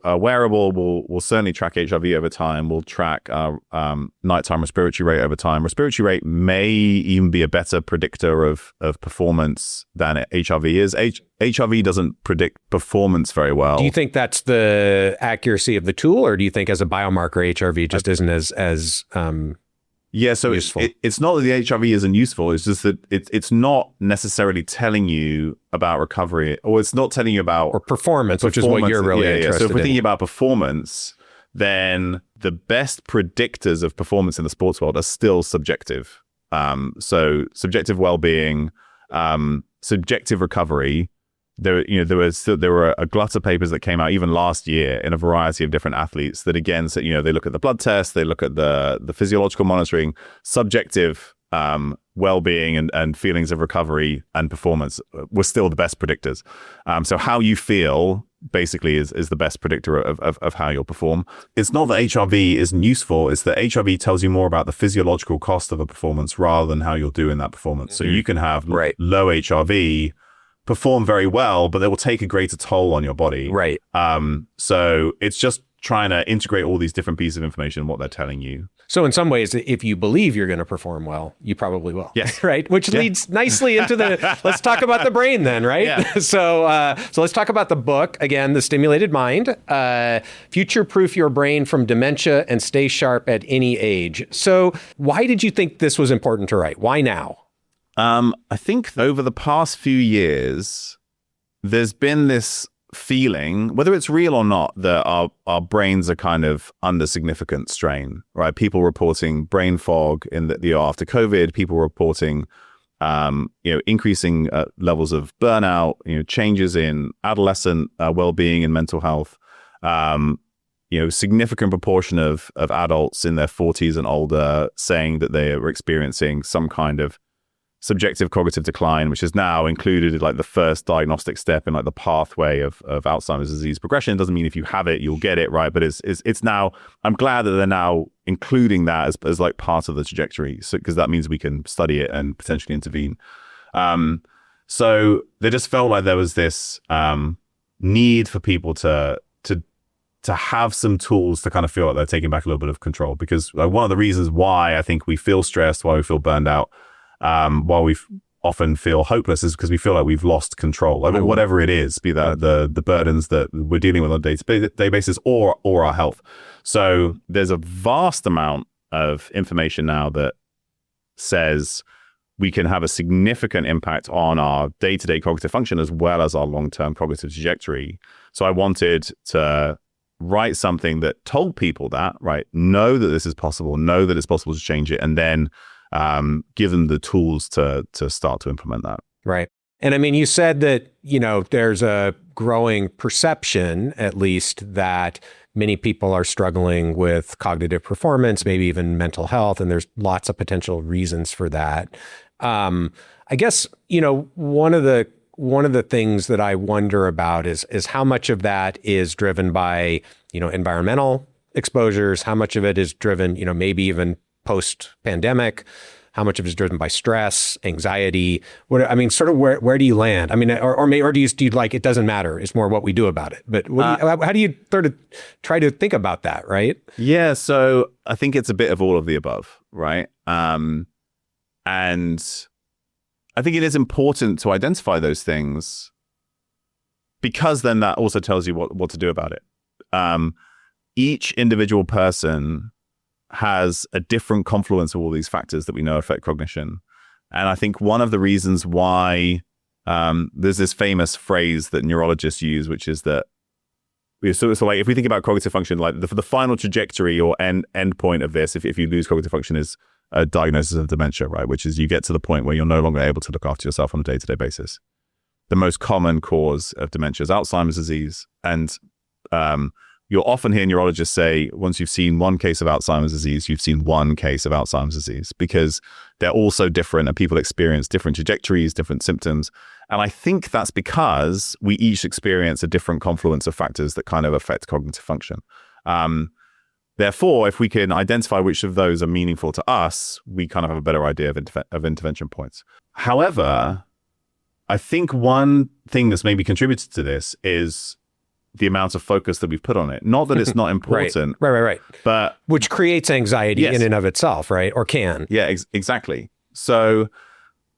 a wearable, we'll certainly track HRV over time. We'll track nighttime respiratory rate over time. Respiratory rate may even be a better predictor of performance than HRV is. HRV doesn't predict performance very well. Do you think that's the accuracy of the tool, or do you think as a biomarker, HRV just isn't as yeah, so it's not that the HRV isn't useful. It's just that it's not necessarily telling you about recovery, or it's not telling you about or performance, which is what you're really interested in. So if we're thinking about performance, then the best predictors of performance in the sports world are still subjective. So subjective well-being, subjective recovery. There were a glut of papers that came out even last year in a variety of different athletes that again said, they look at the blood test, they look at the physiological monitoring, subjective well-being and feelings of recovery and performance were still the best predictors. So how you feel basically is the best predictor of how you'll perform. It's not that HRV isn't useful, it's that HRV tells you more about the physiological cost of a performance rather than how you'll do in that performance. So you can have low HRV, perform very well, but they will take a greater toll on your body. Right. So it's just trying to integrate all these different pieces of information, what they're telling you. So in some ways, if you believe you're going to perform well, you probably will. Yes. Right. Which leads nicely into let's talk about the brain then, right? Yeah. So let's talk about the book again, The Stimulated Mind, Future-Proof Your Brain from Dementia and Stay Sharp at Any Age. So why did you think this was important to write? Why now? I think over the past few years, there's been this feeling, whether it's real or not, that our brains are kind of under significant strain, right? People reporting brain fog in the year after COVID, people reporting, increasing levels of burnout, changes in adolescent well-being and mental health, significant proportion of adults in their 40s and older saying that they are experiencing some kind of subjective cognitive decline, which is now included like the first diagnostic step in like the pathway of Alzheimer's disease progression. It doesn't mean if you have it, you'll get it, right? But it's now, I'm glad that they're now including that as like part of the trajectory. So, because that means we can study it and potentially intervene. So they just felt like there was this need for people to have some tools to kind of feel like they're taking back a little bit of control. Because like, one of the reasons why I think we feel stressed, why we feel burned out, while we often feel hopeless is because we feel like we've lost control over whatever it is, be that the burdens that we're dealing with on a day-to-day basis or our health. So there's a vast amount of information now that says we can have a significant impact on our day-to-day cognitive function as well as our long-term cognitive trajectory. So I wanted to write something that told people that, right, know that this is possible, know that it's possible to change it, and then give them the tools to start to implement that. Right. And I mean, you said that, there's a growing perception, at least, that many people are struggling with cognitive performance, maybe even mental health, and there's lots of potential reasons for that. I guess, one of the things that I wonder about is how much of that is driven by, environmental exposures, how much of it is driven, maybe even post-pandemic, how much of it is driven by stress, anxiety? Sort of where do you land? I mean, or do you like it doesn't matter? It's more what we do about it. But how do you sort of try to think about that, right? Yeah, so I think it's a bit of all of the above, right? And I think it is important to identify those things because then that also tells you what to do about it. Each individual person has a different confluence of all these factors that we know affect cognition. And I think one of the reasons why there's this famous phrase that neurologists use, which is that, so like if we think about cognitive function, like the final trajectory or end point of this, if you lose cognitive function, is a diagnosis of dementia, right? Which is you get to the point where you're no longer able to look after yourself on a day-to-day basis. The most common cause of dementia is Alzheimer's disease. And you'll often hear neurologists say, once you've seen one case of Alzheimer's disease, you've seen one case of Alzheimer's disease, because they're all so different and people experience different trajectories, different symptoms. And I think that's because we each experience a different confluence of factors that kind of affect cognitive function. Therefore, if we can identify which of those are meaningful to us, we kind of have a better idea of intervention points. However, I think one thing that's maybe contributed to this is the amount of focus that we've put on it. Not that it's not important. Right. But which creates anxiety in and of itself, right? Or can. Yeah, exactly. So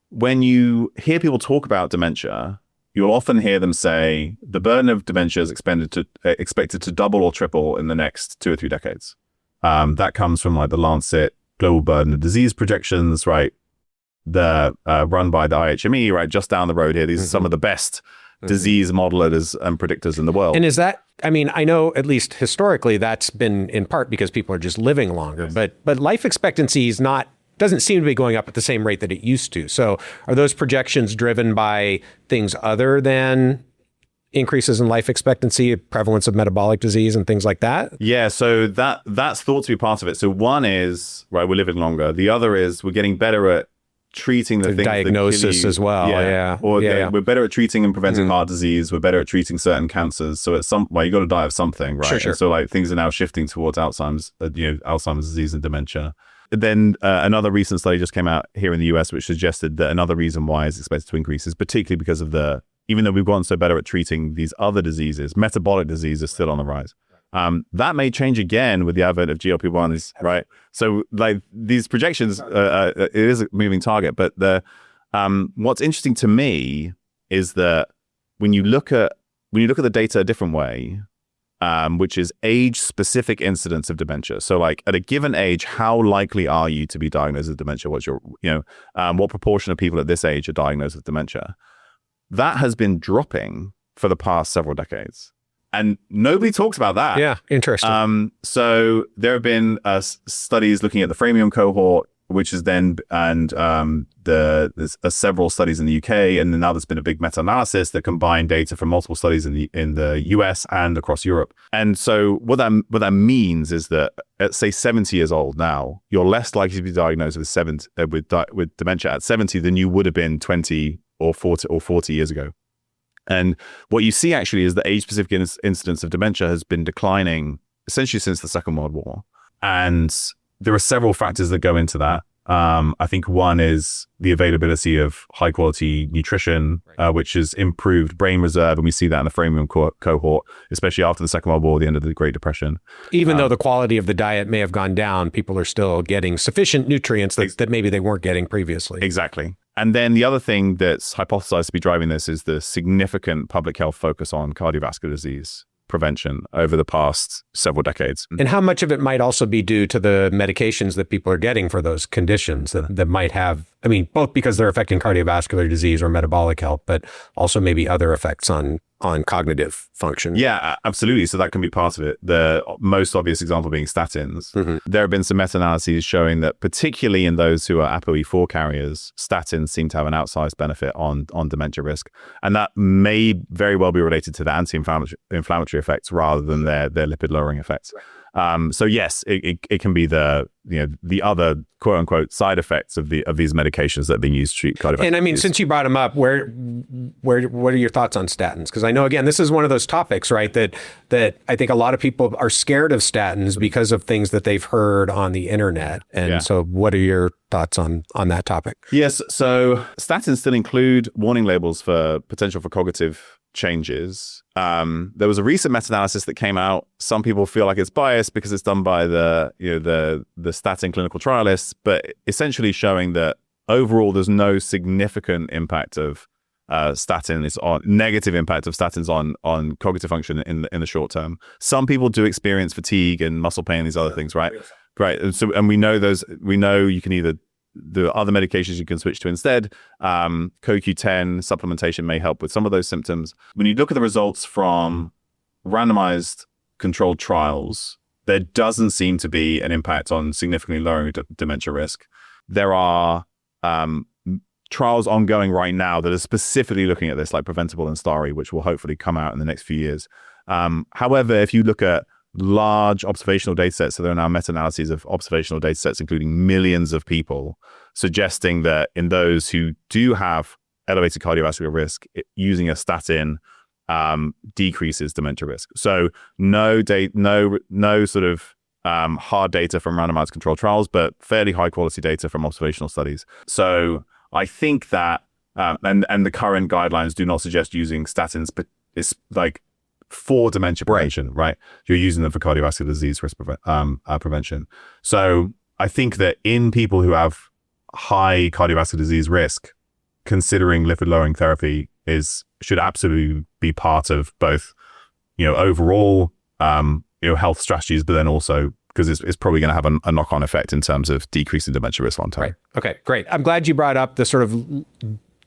when you hear people talk about dementia, you'll often hear them say the burden of dementia is expected to double or triple in the next 2 or 3 decades. That comes from like the Lancet global burden of disease projections, right? The run by the IHME, right? Just down the road here. These are some of the best disease modelers and predictors in the world. And is that, I know at least historically that's been in part because people are just living longer, but life expectancy is not doesn't seem to be going up at the same rate that it used to. So are those projections driven by things other than increases in life expectancy, prevalence of metabolic disease and things like that? Yeah, so that's thought to be part of it. So one is, right, we're living longer. The other is we're getting better at treating the things diagnosis that kill you. as well. We're better at treating and preventing heart disease. We're better at treating certain cancers. So at some you got to die of something, right? Sure. And so like things are now shifting towards Alzheimer's, Alzheimer's disease and dementia. Then another recent study just came out here in the US, which suggested that another reason why it's expected to increase is particularly because of even though we've gotten so better at treating these other diseases, metabolic disease is still on the rise. That may change again with the advent of GLP-1s, right? So like these projections, it is a moving target, but what's interesting to me is that when you look at the data a different way, which is age-specific incidence of dementia. So like at a given age, how likely are you to be diagnosed with dementia? What's your, what proportion of people at this age are diagnosed with dementia? That has been dropping for the past several decades. And nobody talks about that. Yeah, interesting. So there have been studies looking at the Framium cohort, which is then, and there's several studies in the UK, and then now there's been a big meta-analysis that combined data from multiple studies in the US and across Europe. And so what that means is that at say 70 years old now, you're less likely to be diagnosed with dementia at 70 than you would have been 20 or 40 years ago. And what you see actually is the age-specific incidence of dementia has been declining essentially since the Second World War. And there are several factors that go into that. I think one is the availability of high-quality nutrition, which has improved brain reserve, and we see that in the Framium cohort, especially after the Second World War, the end of the Great Depression. Even though the quality of the diet may have gone down, people are still getting sufficient nutrients that maybe they weren't getting previously. Exactly. And then the other thing that's hypothesized to be driving this is the significant public health focus on cardiovascular disease prevention over the past several decades. And how much of it might also be due to the medications that people are getting for those conditions that might have, both because they're affecting cardiovascular disease or metabolic health, but also maybe other effects on cognitive function. Yeah, absolutely. So that can be part of it. The most obvious example being statins. Mm-hmm. There have been some meta-analyses showing that particularly in those who are ApoE4 carriers, statins seem to have an outsized benefit on dementia risk. And that may very well be related to the anti-inflammatory effects rather than their lipid lowering effects. So yes, it can be the other quote unquote side effects of these medications that are being used to treat cardiovascular And disease. since you brought them up, what are your thoughts on statins? Because I know, again, this is one of those topics, right, that I think a lot of people are scared of statins because of things that they've heard on the internet. And so what are your thoughts on that topic? Yes, so statins still include warning labels for potential for cognitive changes. There was a recent meta-analysis that came out. Some people feel like it's biased because it's done by the statin clinical trialists, but essentially showing that overall there's no significant impact of negative impact of statins on cognitive function in the short term. Some people do experience fatigue and muscle pain, these other things, right? Right. And we know you can either the other medications you can switch to instead. CoQ10 supplementation may help with some of those symptoms. When you look at the results from randomized controlled trials, there doesn't seem to be an impact on significantly lowering dementia risk. There are trials ongoing right now that are specifically looking at this, like Preventable and Starry, which will hopefully come out in the next few years. However, if you look at large observational data sets, so there are now meta-analyses of observational data sets, including millions of people, suggesting that in those who do have elevated cardiovascular risk, using a statin decreases dementia risk. So no sort of hard data from randomized controlled trials, but fairly high quality data from observational studies. So I think that, and the current guidelines do not suggest using statins, but it's like for dementia prevention, right? You're using them for cardiovascular disease risk prevention. So I think that in people who have high cardiovascular disease risk, considering lipid lowering therapy should absolutely be part of both, overall, health strategies, but then also because it's probably going to have a knock-on effect in terms of decreasing dementia risk long term. Right. Okay, great. I'm glad you brought up the sort of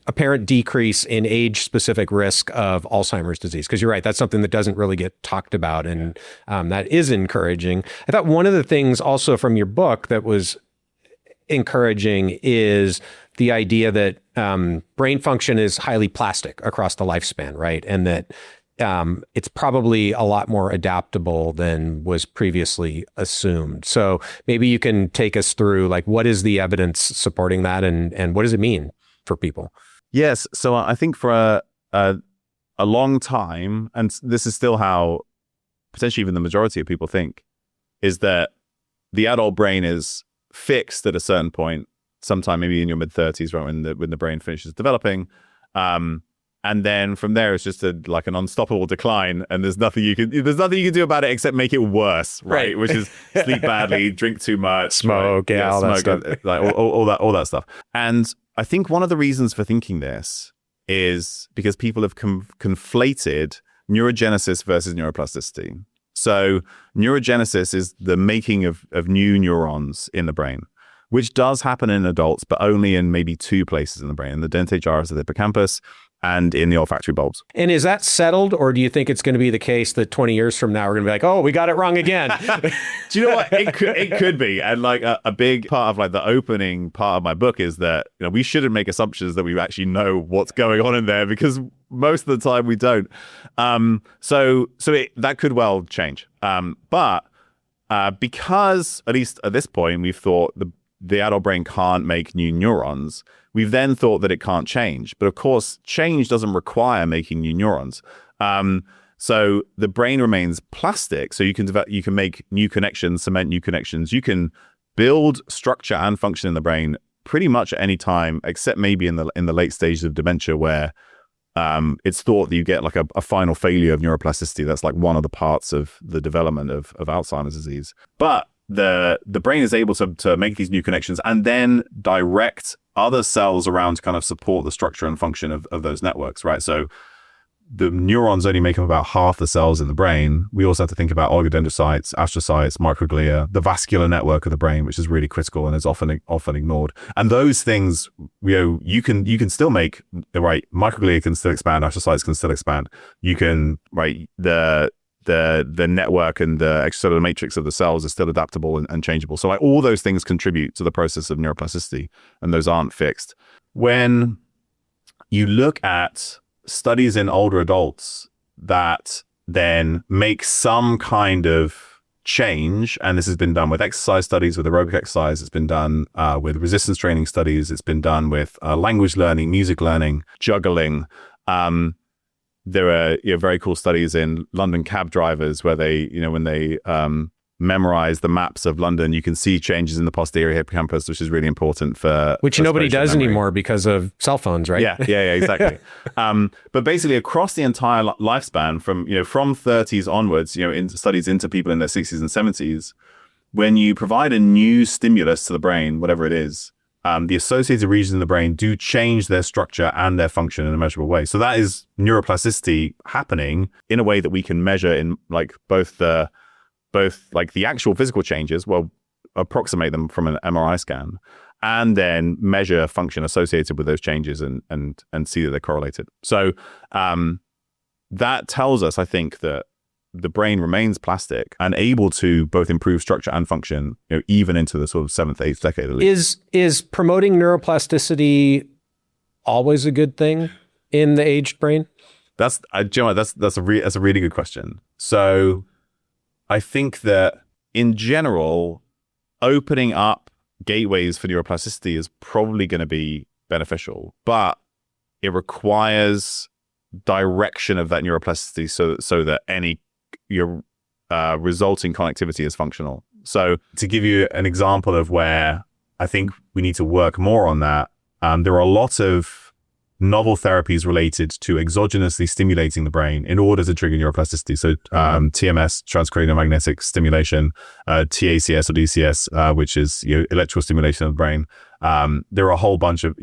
apparent decrease in age-specific risk of Alzheimer's disease, because you're right, that's something that doesn't really get talked about, and that is encouraging. I thought one of the things also from your book that was encouraging is the idea that brain function is highly plastic across the lifespan, right? And that it's probably a lot more adaptable than was previously assumed. So maybe you can take us through, like, what is the evidence supporting that, and what does it mean for people? Yes. So I think for a long time, and this is still how potentially even the majority of people think, is that the adult brain is fixed at a certain point, sometime maybe in your mid-30s, right, when the brain finishes developing. And then from there, it's just like an unstoppable decline, and there's nothing you can do about it except make it worse, right? Which is sleep badly, drink too much, smoke, right? all that stuff, like all that stuff. And I think one of the reasons for thinking this is because people have conflated neurogenesis versus neuroplasticity. So neurogenesis is the making of new neurons in the brain, which does happen in adults, but only in maybe two places in the brain: in the dentate gyrus of the hippocampus and in the olfactory bulbs. And is that settled, or do you think it's going to be the case that 20 years from now we're going to be like, oh, we got it wrong again? Do you know what? It could be. And like a big part of like the opening part of my book is that, you know, we shouldn't make assumptions that we actually know what's going on in there, because most of the time we don't. So that could well change. But because at least at this point we've thought the adult brain can't make new neurons, we've then thought that it can't change. But of course, change doesn't require making new neurons. So the brain remains plastic. So you can make new connections, cement new connections. You can build structure and function in the brain pretty much at any time, except maybe in the late stages of dementia, where it's thought that you get like a final failure of neuroplasticity. That's like one of the parts of the development of Alzheimer's disease. But the brain is able to make these new connections and then direct other cells around to kind of support the structure and function of those networks, right? So the neurons only make up about half the cells in the brain. We also have to think about oligodendrocytes, astrocytes, microglia, the vascular network of the brain, which is really critical and is often ignored. And those things, you can still make, right? Microglia can still expand, astrocytes can still expand. You can, right, the network and the extracellular matrix of the cells is still adaptable and changeable. So like all those things contribute to the process of neuroplasticity, and those aren't fixed. When you look at studies in older adults that then make some kind of change, and this has been done with exercise studies, with aerobic exercise, it's been done with resistance training studies, it's been done with language learning, music learning, juggling. There are very cool studies in London cab drivers where they, when they memorize the maps of London, you can see changes in the posterior hippocampus, which is really important for which nobody does memory anymore because of cell phones, right? Yeah, exactly. But basically, across the entire lifespan, from 30s onwards, in studies into people in their 60s and 70s, when you provide a new stimulus to the brain, whatever it is, the associated regions in the brain do change their structure and their function in a measurable way. So that is neuroplasticity happening in a way that we can measure in like both the actual physical changes, well, approximate them from an MRI scan, and then measure function associated with those changes and see that they're correlated. So that tells us, I think, that the brain remains plastic and able to both improve structure and function, even into the sort of 7th, 8th decade at least. Is promoting neuroplasticity always a good thing in the aged brain? That's a really good question. So I think that in general, opening up gateways for neuroplasticity is probably going to be beneficial, but it requires direction of that neuroplasticity so that any resulting connectivity is functional. So to give you an example of where I think we need to work more on that, there are a lot of novel therapies related to exogenously stimulating the brain in order to trigger neuroplasticity. So TMS, transcranial magnetic stimulation, TACS or DCS, which is electrical stimulation of the brain. There are a whole bunch of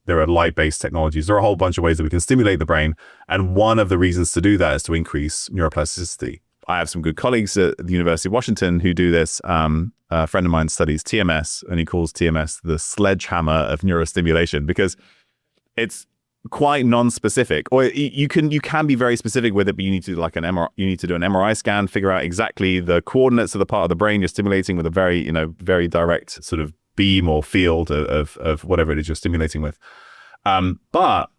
there are light-based technologies. There are a whole bunch of ways that we can stimulate the brain, and one of the reasons to do that is to increase neuroplasticity. I have some good colleagues at the University of Washington who do this. A friend of mine studies TMS, and he calls TMS the sledgehammer of neurostimulation because it's quite non-specific. Or you can be very specific with it, but you need to do like an MRI. You need to do an MRI scan, figure out exactly the coordinates of the part of the brain you're stimulating with a very very direct sort of beam or field of whatever it is you're stimulating with. But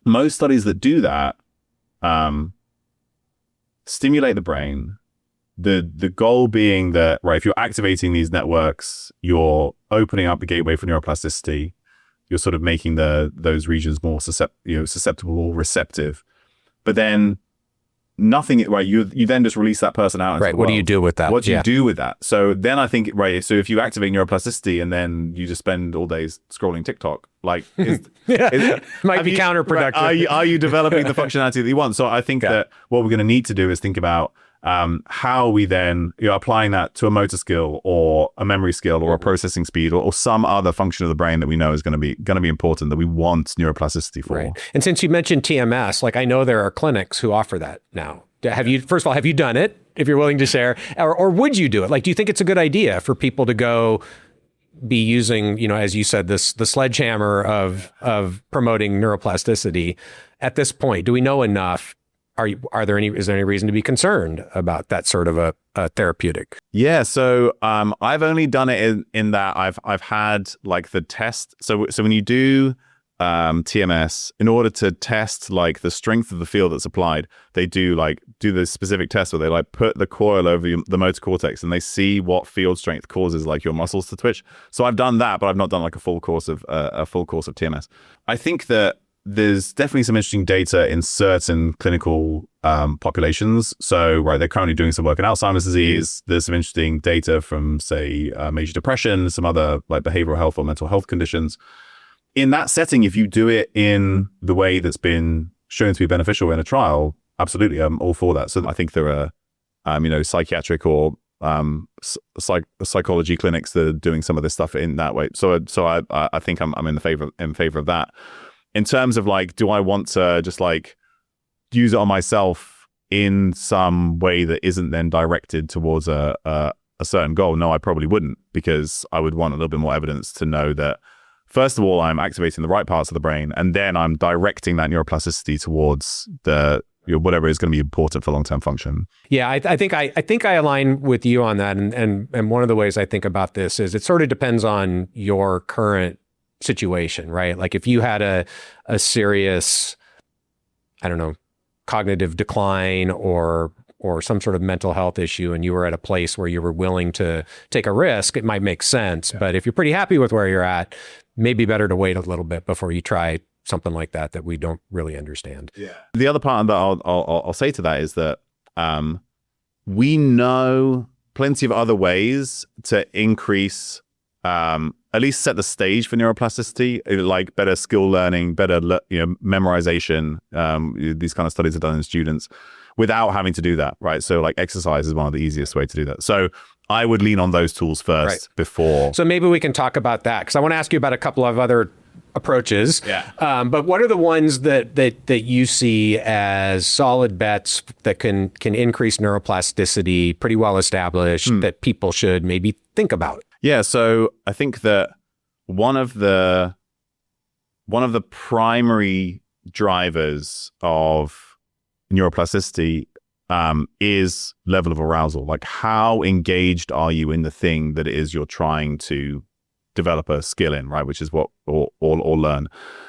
most studies that do that stimulate the brain. The goal being that, right, if you're activating these networks, you're opening up the gateway for neuroplasticity. You're sort of making those regions more susceptible or receptive. But then nothing, right, you then just release that person out. Right, what do you do with that? What do you do with that? So then I think, right, so if you activate neuroplasticity and then you just spend all days scrolling TikTok, like, might be counterproductive. Right, are you developing the functionality that you want? So I think that what we're going to need to do is think about how we then, applying that to a motor skill or a memory skill or a processing speed or some other function of the brain that we know is going to be important, that we want neuroplasticity for. Right. And since you mentioned TMS, like, I know there are clinics who offer that now. First of all, have you done it, if you're willing to share, or would you do it? Like, do you think it's a good idea for people to go be using, as you said, the sledgehammer of promoting neuroplasticity at this point? Do we know enough? Is there any reason to be concerned about that sort of a therapeutic? Yeah, so I've only done it in that I've had like the test. So when you do TMS, in order to test like the strength of the field that's applied, they do the specific test where they like put the coil over the motor cortex and they see what field strength causes like your muscles to twitch. So I've done that, but I've not done like a full course of TMS. I think that there's definitely some interesting data in certain clinical populations. So, right, they're currently doing some work in Alzheimer's disease. There's some interesting data from, say, major depression, some other like behavioral health or mental health conditions. In that setting, if you do it in the way that's been shown to be beneficial in a trial, absolutely, I'm all for that. So I think there are, psychiatric or psychology clinics that are doing some of this stuff in that way. So I think I'm in favor of that. In terms of like, do I want to just like use it on myself in some way that isn't then directed towards a certain goal? No, I probably wouldn't, because I would want a little bit more evidence to know that, first of all, I'm activating the right parts of the brain, and then I'm directing that neuroplasticity towards the whatever is going to be important for long-term function. Yeah, I think I align with you on that, and one of the ways I think about this is it sort of depends on your current situation, right? Like if you had a serious, I don't know, cognitive decline or some sort of mental health issue, and you were at a place where you were willing to take a risk, it might make sense. Yeah. But if you're pretty happy with where you're at, maybe better to wait a little bit before you try something like that we don't really understand. Yeah. The other part that I'll say to that is that we know plenty of other ways to increase, at least set the stage for neuroplasticity, like better skill learning, better memorization. These kind of studies are done in students without having to do that, right? So like exercise is one of the easiest way to do that. So I would lean on those tools first before. So maybe we can talk about that, because I want to ask you about a couple of other approaches. Yeah. But what are the ones that you see as solid bets that can increase neuroplasticity, pretty well established, that people should maybe think about? Yeah, so I think that one of the primary drivers of neuroplasticity is level of arousal. Like, how engaged are you in the thing that it is you're trying to develop a skill in, right? Which is what or learn.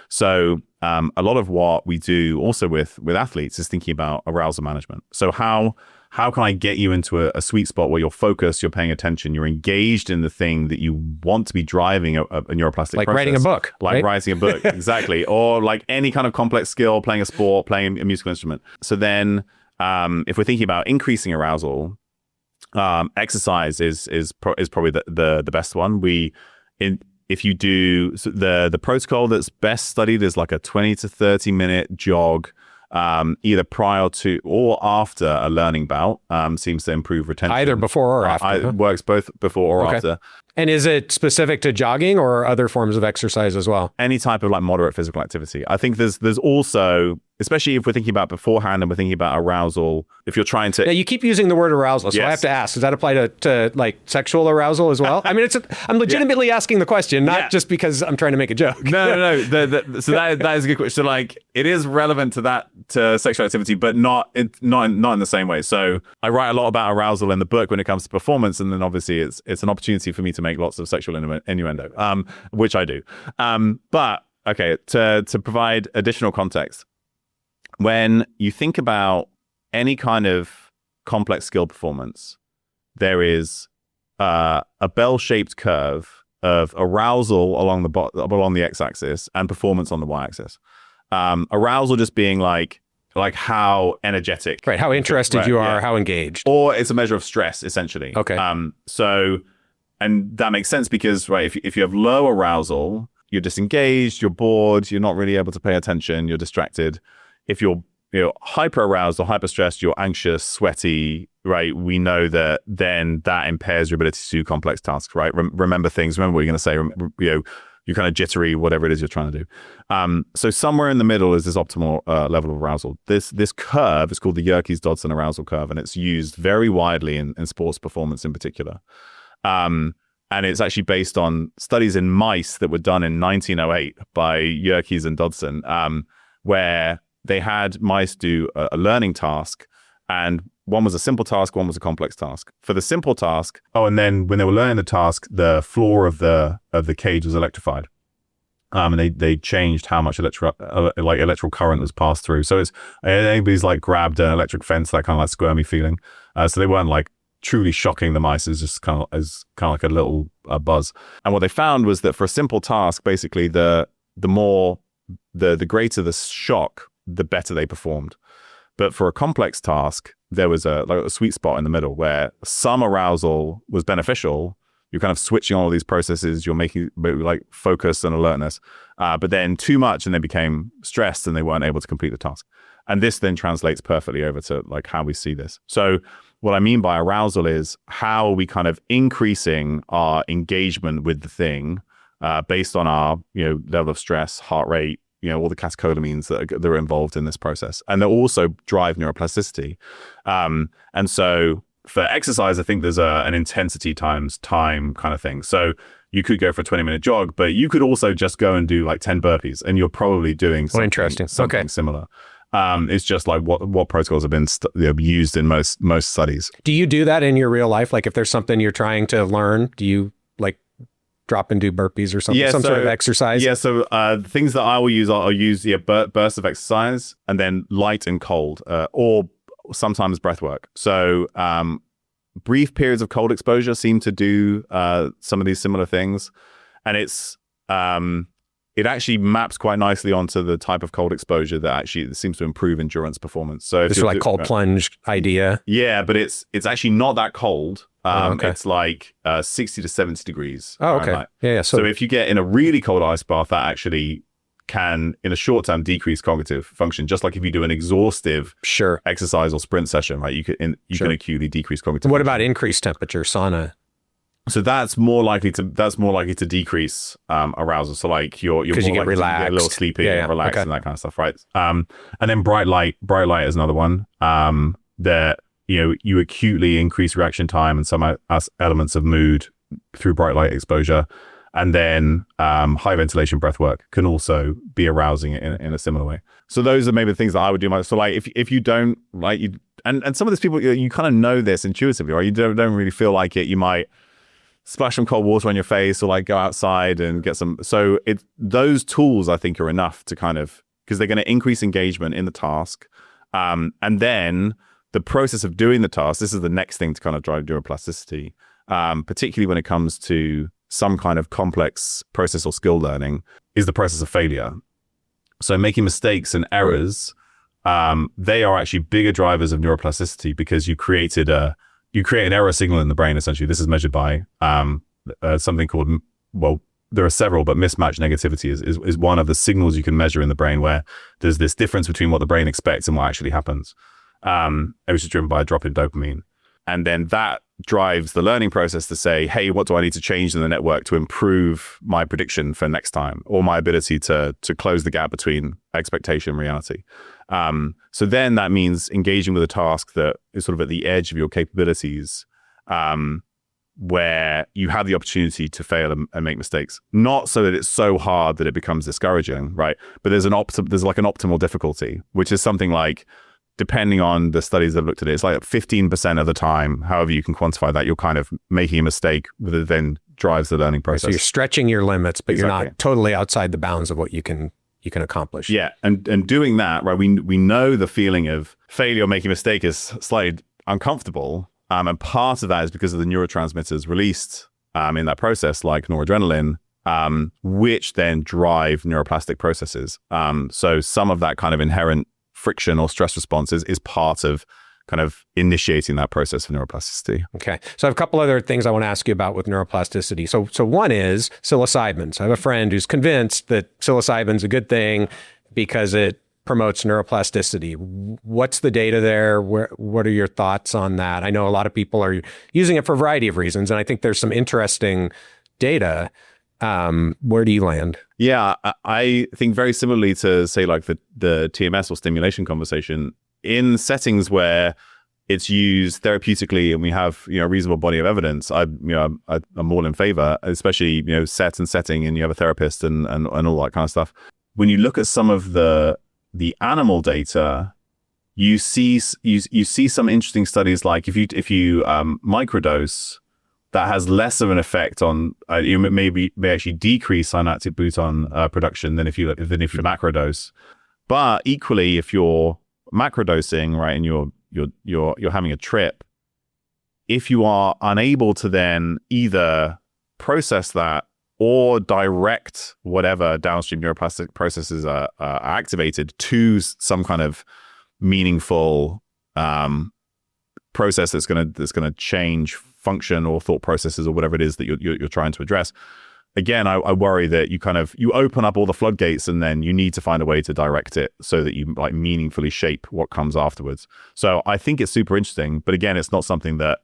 So a lot of what we do also with athletes is thinking about arousal management. So how can I get you into a sweet spot where you're focused, you're paying attention, you're engaged in the thing that you want to be driving a neuroplastic like process. Writing a book. Like right? writing a book, exactly. Or like any kind of complex skill, playing a sport, playing a musical instrument. So then if we're thinking about increasing arousal, exercise is probably the best one. If you do the protocol that's best studied is like a 20 to 30 minute jog, either prior to or after a learning bout, seems to improve retention. Either before or after. It works both before or after. And is it specific to jogging or other forms of exercise as well? Any type of like moderate physical activity. I think there's also, especially if we're thinking about beforehand and we're thinking about arousal, if you're trying to... Now, you keep using the word arousal, so I have to ask, does that apply to like sexual arousal as well? I mean, I'm legitimately asking the question, not just because I'm trying to make a joke. No. So that is a good question. So like, it is relevant to sexual activity, but not in the same way. So I write a lot about arousal in the book when it comes to performance, and then obviously it's an opportunity for me to make lots of sexual innuendo, which I do. But okay, to provide additional context, when you think about any kind of complex skill performance, there is a bell-shaped curve of arousal along the x-axis and performance on the y-axis. Arousal just being like how energetic, right? How interested you are, how engaged, or it's a measure of stress, essentially. Okay. So, and that makes sense because, right, if you have low arousal, you're disengaged, you're bored, you're not really able to pay attention, you're distracted. If you're hyper aroused or hyper stressed, you're anxious, sweaty, right? We know that then that impairs your ability to do complex tasks, right? Remember things, remember what you're going to say, you're kind of jittery, whatever it is you're trying to do. So somewhere in the middle is this optimal level of arousal. This curve is called the Yerkes-Dodson arousal curve, and it's used very widely in sports performance in particular. And it's actually based on studies in mice that were done in 1908 by Yerkes and Dodson, where they had mice do a learning task, and one was a simple task, one was a complex task. For the simple task, and then when they were learning the task, the floor of the cage was electrified, and they changed how much electrical current was passed through. So anybody's like grabbed an electric fence, that kind of like squirmy feeling. So they weren't like truly shocking the mice, is just kind of like a little buzz. And what they found was that for a simple task, basically the greater the shock, the better they performed. But for a complex task, there was a sweet spot in the middle where some arousal was beneficial. You're kind of switching all of these processes. You're making like focus and alertness. But then too much, and they became stressed and they weren't able to complete the task. And this then translates perfectly over to like how we see this. So what I mean by arousal is how are we kind of increasing our engagement with the thing based on our level of stress, heart rate, all the catecholamines that are involved in this process. And they also drive neuroplasticity. And so for exercise, I think there's an intensity times time kind of thing. So you could go for a 20-minute jog, but you could also just go and do like 10 burpees, and you're probably doing something similar. It's just like what protocols have been used in most studies. Do you do that in your real life? Like if there's something you're trying to learn, do you like drop and do burpees or something, sort of exercise? Yeah, so things that I will use, I'll use bursts of exercise, and then light and cold, or sometimes breath work. So brief periods of cold exposure seem to do some of these similar things. And it actually maps quite nicely onto the type of cold exposure that actually seems to improve endurance performance. So it's like cold plunge idea. Yeah, but it's actually not that cold. It's like 60 to 70 degrees. Oh, okay. Yeah. So if you get in a really cold ice bath, that actually can, in a short term, decrease cognitive function. Just like if you do an exhaustive exercise or sprint session, right? You can acutely decrease cognitive. What function. about increased temperature, sauna? So that's more likely to decrease arousal. So like you're more likely relaxed, to get a little sleepy and relaxed and that kind of stuff, right? And then bright light is another one that you acutely increase reaction time and some elements of mood through bright light exposure. And then high ventilation breath work can also be arousing in a similar way. So those are maybe the things that I would do. So like if you don't like you and some of these people you kind of know this intuitively, or you don't really feel like it, you might splash some cold water on your face or like go outside and get some. So those tools I think are enough to kind of, because they're going to increase engagement in the task. And then the process of doing the task, this is the next thing to kind of drive neuroplasticity, particularly when it comes to some kind of complex process or skill learning, is the process of failure. So making mistakes and errors, they are actually bigger drivers of neuroplasticity because you create an error signal in the brain, essentially. This is measured by something called, there are several, but mismatch negativity is one of the signals you can measure in the brain, where there's this difference between what the brain expects and what actually happens. Which is driven by a drop in dopamine. And then that drives the learning process to say, hey, what do I need to change in the network to improve my prediction for next time, or my ability to close the gap between expectation and reality? So then that means engaging with a task that is sort of at the edge of your capabilities, where you have the opportunity to fail and make mistakes. Not so that it's so hard that it becomes discouraging, right? But there's like an optimal difficulty, which is something like, depending on the studies that have looked at it, it's like 15% of the time, however you can quantify that, you're kind of making a mistake, then drives the learning process. So you're stretching your limits, but Exactly. you're not totally outside the bounds of what you can accomplish. Yeah, and doing that, right? We know the feeling of failure or making a mistake is slightly uncomfortable, and part of that is because of the neurotransmitters released in that process, like noradrenaline, which then drive neuroplastic processes. So some of that kind of inherent friction or stress responses is part of kind of initiating that process of neuroplasticity. Okay. So I have a couple other things I want to ask you about with neuroplasticity. So one is psilocybin. So I have a friend who's convinced that psilocybin's a good thing because it promotes neuroplasticity. What's the data there? What are your thoughts on that? I know a lot of people are using it for a variety of reasons, and I think there's some interesting data. Where do you land? Yeah, I think very similarly to, say, like the TMS or stimulation conversation, in settings where it's used therapeutically and we have, a reasonable body of evidence, I'm all in favor, especially, set and setting, and you have a therapist and all that kind of stuff. When you look at some of the animal data, you see some interesting studies, like if you microdose, that has less of an effect on you may actually decrease synaptic Buton production than if you macrodose. But equally, if you're macrodosing, right, and you're having a trip, if you are unable to then either process that or direct whatever downstream neuroplastic processes are activated to some kind of meaningful process that's going to change function or thought processes or whatever it is that you're trying to address. Again, I worry that you open up all the floodgates and then you need to find a way to direct it so that you like meaningfully shape what comes afterwards. So I think it's super interesting, but again, it's not something that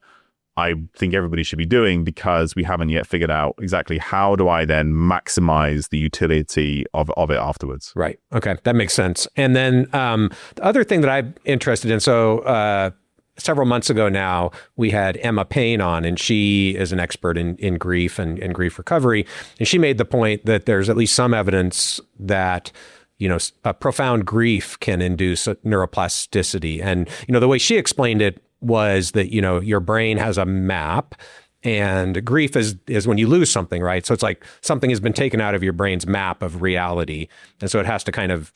I think everybody should be doing because we haven't yet figured out exactly how do I then maximize the utility of it afterwards. Right. Okay. That makes sense. And then the other thing that I'm interested in, so several months ago now, we had Emma Payne on, and she is an expert in grief and grief recovery. And she made the point that there's at least some evidence that, a profound grief can induce neuroplasticity. And, the way she explained it was that, your brain has a map, and grief is when you lose something, right? So it's like something has been taken out of your brain's map of reality. And so it has to kind of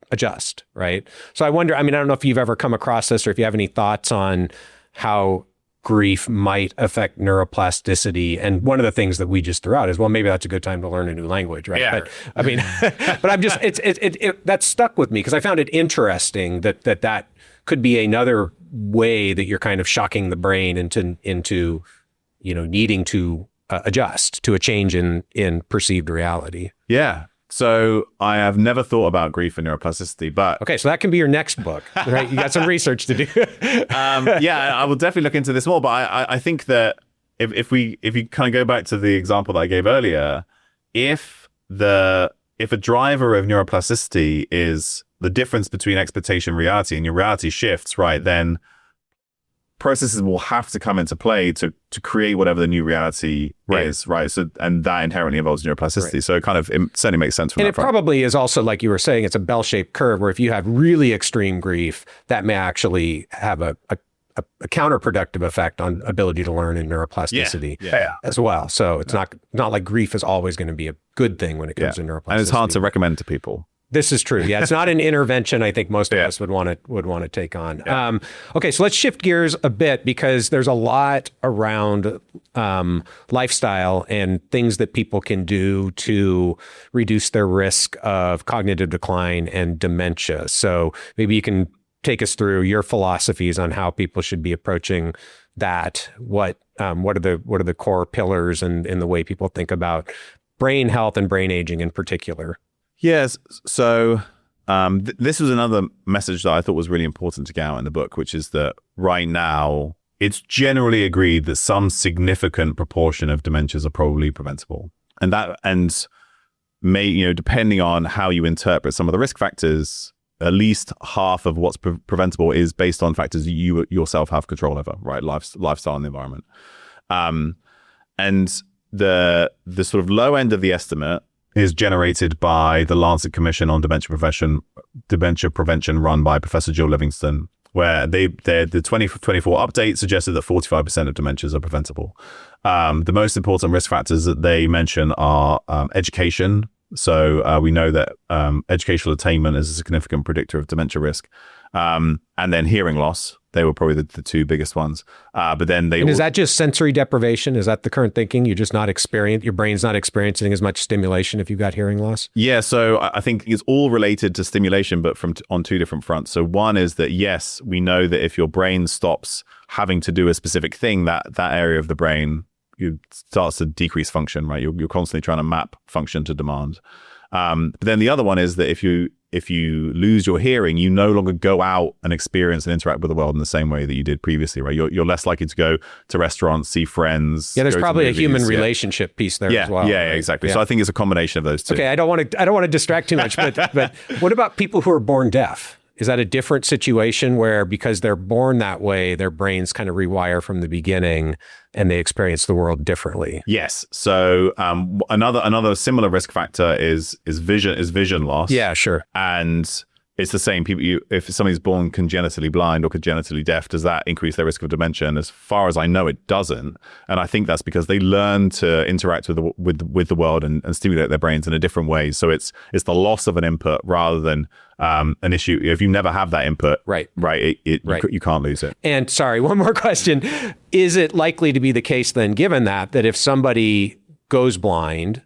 adjust, right? So I wonder, I don't know if you've ever come across this or if you have any thoughts on how grief might affect neuroplasticity. And one of the things that we just threw out is, well, maybe that's a good time to learn a new language, right? Yeah. But but I'm just, that stuck with me because I found it interesting that could be another way that you're kind of shocking the brain into needing to adjust to a change in perceived reality. Yeah. So I have never thought about grief and neuroplasticity, but okay, so that can be your next book, right? You got some research to do. Yeah, I will definitely look into this more. But I think that if you kind of go back to the example that I gave earlier, if a driver of neuroplasticity is the difference between expectation and reality, and your reality shifts, right, then processes will have to come into play to create whatever the new reality is, right? So, and that inherently involves neuroplasticity. Right. So it certainly makes sense from that front. Probably is also, like you were saying, it's a bell-shaped curve where if you have really extreme grief, that may actually have a counterproductive effect on ability to learn in neuroplasticity as well. So it's not like grief is always going to be a good thing when it comes to neuroplasticity. And it's hard to recommend to people. This is true. Yeah, it's not an intervention I think most of us would want to take on. Yeah. Okay, so let's shift gears a bit because there's a lot around lifestyle and things that people can do to reduce their risk of cognitive decline and dementia. So maybe you can take us through your philosophies on how people should be approaching that. What are the core pillars in the way people think about brain health and brain aging in particular? Yes. So this was another message that I thought was really important to get out in the book, which is that right now it's generally agreed that some significant proportion of dementias are probably preventable, and may, depending on how you interpret some of the risk factors, at least half of what's preventable is based on factors you yourself have control over, right? Lifestyle and the environment. And the sort of low end of the estimate is generated by the Lancet Commission on Dementia Prevention run by Professor Jill Livingston where the 2024 update suggested that 45% of dementias are preventable. The most important risk factors that they mention are education. So we know that educational attainment is a significant predictor of dementia risk. And then hearing loss. They were probably the two biggest ones. But then they... And is that just sensory deprivation? Is that the current thinking? You're just not your brain's not experiencing as much stimulation if you've got hearing loss? Yeah, so I think it's all related to stimulation, but on two different fronts. So one is that, yes, we know that if your brain stops having to do a specific thing, that area of the brain starts to decrease function, right? You're constantly trying to map function to demand. But then the other one is that if you lose your hearing, you no longer go out and experience and interact with the world in the same way that you did previously, right? You're less likely to go to restaurants, see friends. Yeah, there's probably a human relationship piece there as well. Yeah, exactly. Yeah. So I think it's a combination of those two. Okay, I don't want to distract too much, but what about people who are born deaf? Is that a different situation where because they're born that way, their brains kind of rewire from the beginning and they experience the world differently? Yes. So another similar risk factor is vision loss. Yeah, sure. And it's the same. If somebody's born congenitally blind or congenitally deaf, does that increase their risk of dementia? And as far as I know, it doesn't. And I think that's because they learn to interact with the world and stimulate their brains in a different way. So it's the loss of an input rather than an issue. If you never have that input, right, you can't lose it. And sorry, one more question: is it likely to be the case then, given that if somebody goes blind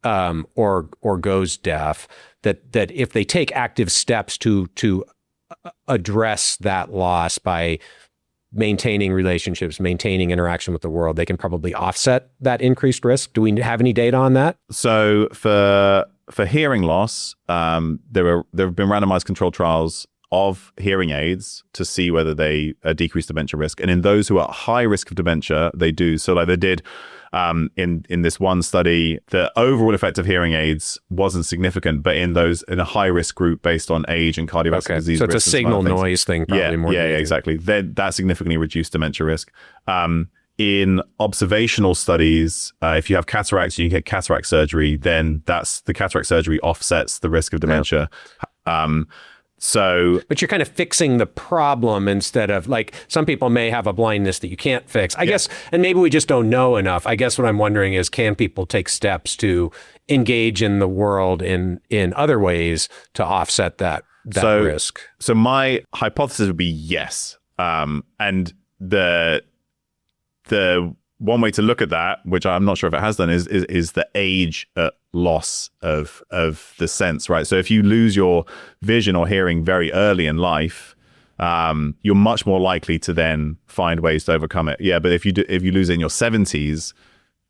or goes deaf, that if they take active steps to address that loss by maintaining relationships, maintaining interaction with the world, they can probably offset that increased risk? Do we have any data on that? So for hearing loss, there have been randomized controlled trials of hearing aids to see whether they decrease dementia risk. And in those who are at high risk of dementia, they do. So like they did in this one study, the overall effect of hearing aids wasn't significant, but in a high risk group based on age and cardiovascular disease. So it's a signal noise thing, probably more. Yeah, exactly. That significantly reduced dementia risk. In observational studies, if you have cataracts and you get cataract surgery, then the cataract surgery offsets the risk of dementia. Yeah. But you're kind of fixing the problem instead of, like, some people may have a blindness that you can't fix. I guess, and maybe we just don't know enough. I guess what I'm wondering is, can people take steps to engage in the world in other ways to offset that risk? So my hypothesis would be yes. And the one way to look at that, which I'm not sure if it has done, is the age loss of the sense, right? So if you lose your vision or hearing very early in life, you're much more likely to then find ways to overcome it. Yeah, but if you lose it in your 70s,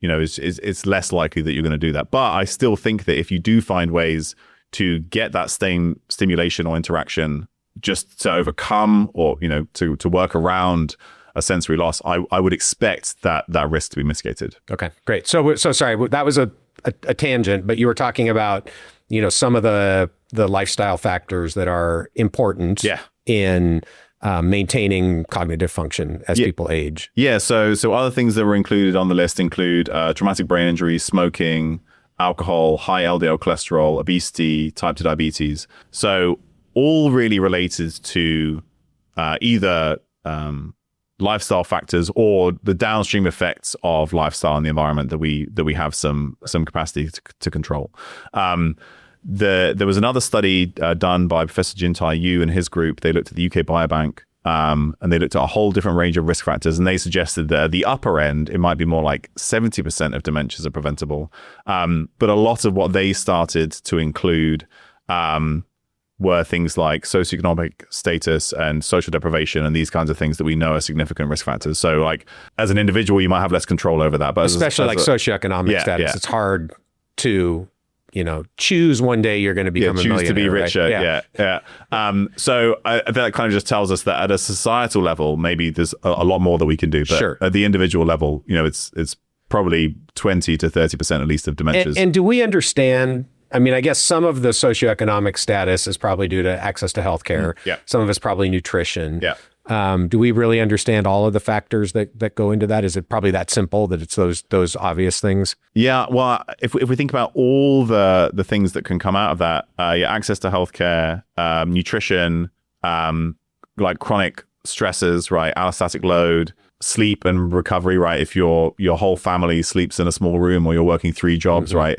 it's less likely that you're going to do that. But I still think that if you do find ways to get that same stimulation or interaction just to overcome or to work around a sensory loss, I would expect that risk to be mitigated. Okay, great. So sorry, that was a tangent, but you were talking about, some of the lifestyle factors that are important in maintaining cognitive function as people age. Yeah, so other things that were included on the list include traumatic brain injury, smoking, alcohol, high LDL cholesterol, obesity, type 2 diabetes. So all really related to either lifestyle factors or the downstream effects of lifestyle and the environment that we have some capacity to control. There was another study done by Professor Hintsa Yu and his group. They looked at the UK Biobank and they looked at a whole different range of risk factors, and they suggested that at the upper end, it might be more like 70% of dementias are preventable. But a lot of what they started to include were things like socioeconomic status and social deprivation and these kinds of things that we know are significant risk factors. So like as an individual, you might have less control over that. But especially socioeconomic status, it's hard to, choose one day you're going to become a millionaire. Choose to be richer. Right? Yeah. So that kind of just tells us that at a societal level, maybe there's a lot more that we can do. But at the individual level, it's probably 20 to 30% at least of dementias. And do we understand... I mean, I guess some of the socioeconomic status is probably due to access to healthcare. Some of it's probably nutrition. Do we really understand all of the factors that go into that? Is it probably that simple that it's those obvious things? Yeah. Well, if we think about all the things that can come out of that, access to healthcare, nutrition, like chronic stresses, right? Allostatic load, sleep and recovery, right? If your whole family sleeps in a small room or you're working 3 jobs, right?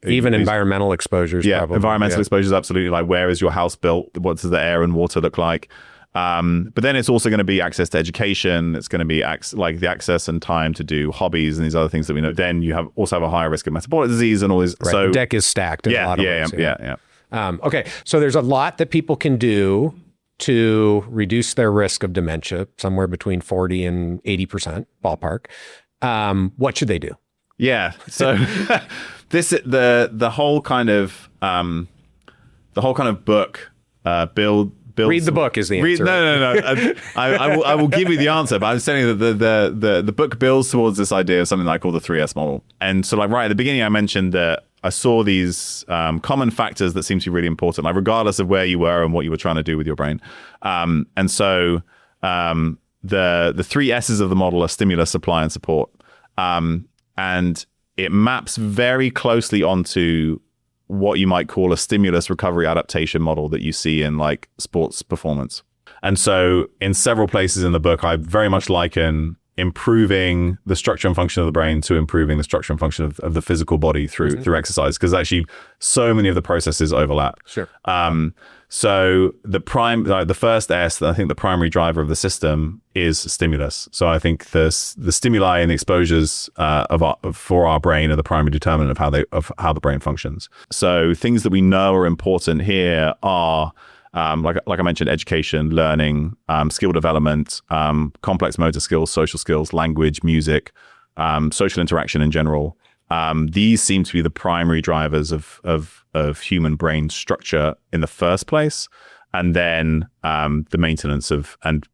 Even environmental exposures. Yeah, probably. environmental exposures, absolutely. Like, where is your house built? What does the air and water look like? But then it's also going to be access to education. It's going to be like the access and time to do hobbies and these other things that we know. Then you also have a higher risk of metabolic disease and all these. Right. So the deck is stacked in a lot of ways. Yeah. Okay, so there's a lot that people can do to reduce their risk of dementia, somewhere between 40 and 80% ballpark. What should they do? Yeah. So the whole kind of book builds. Read the book is the answer. No. I will give you the answer, but I'm saying that the book builds towards this idea of something I call the 3S model. And so, like, right at the beginning, I mentioned that I saw these common factors that seem to be really important, like regardless of where you were and what you were trying to do with your brain. And so the 3 S's of the model are stimulus, supply, and support. And it maps very closely onto what you might call a stimulus recovery adaptation model that you see in like sports performance. And so in several places in the book, I very much liken improving the structure and function of the brain to improving the structure and function of the physical body through exercise, because actually so many of the processes overlap. Sure. So the first S, I think the primary driver of the system is stimulus. So I think the stimuli and the exposures for our brain are the primary determinant of how the brain functions. So things that we know are important here are like I mentioned, education, learning, skill development, complex motor skills, social skills, language, music, social interaction in general. These seem to be the primary drivers of human brain structure in the first place, and then the maintenance of and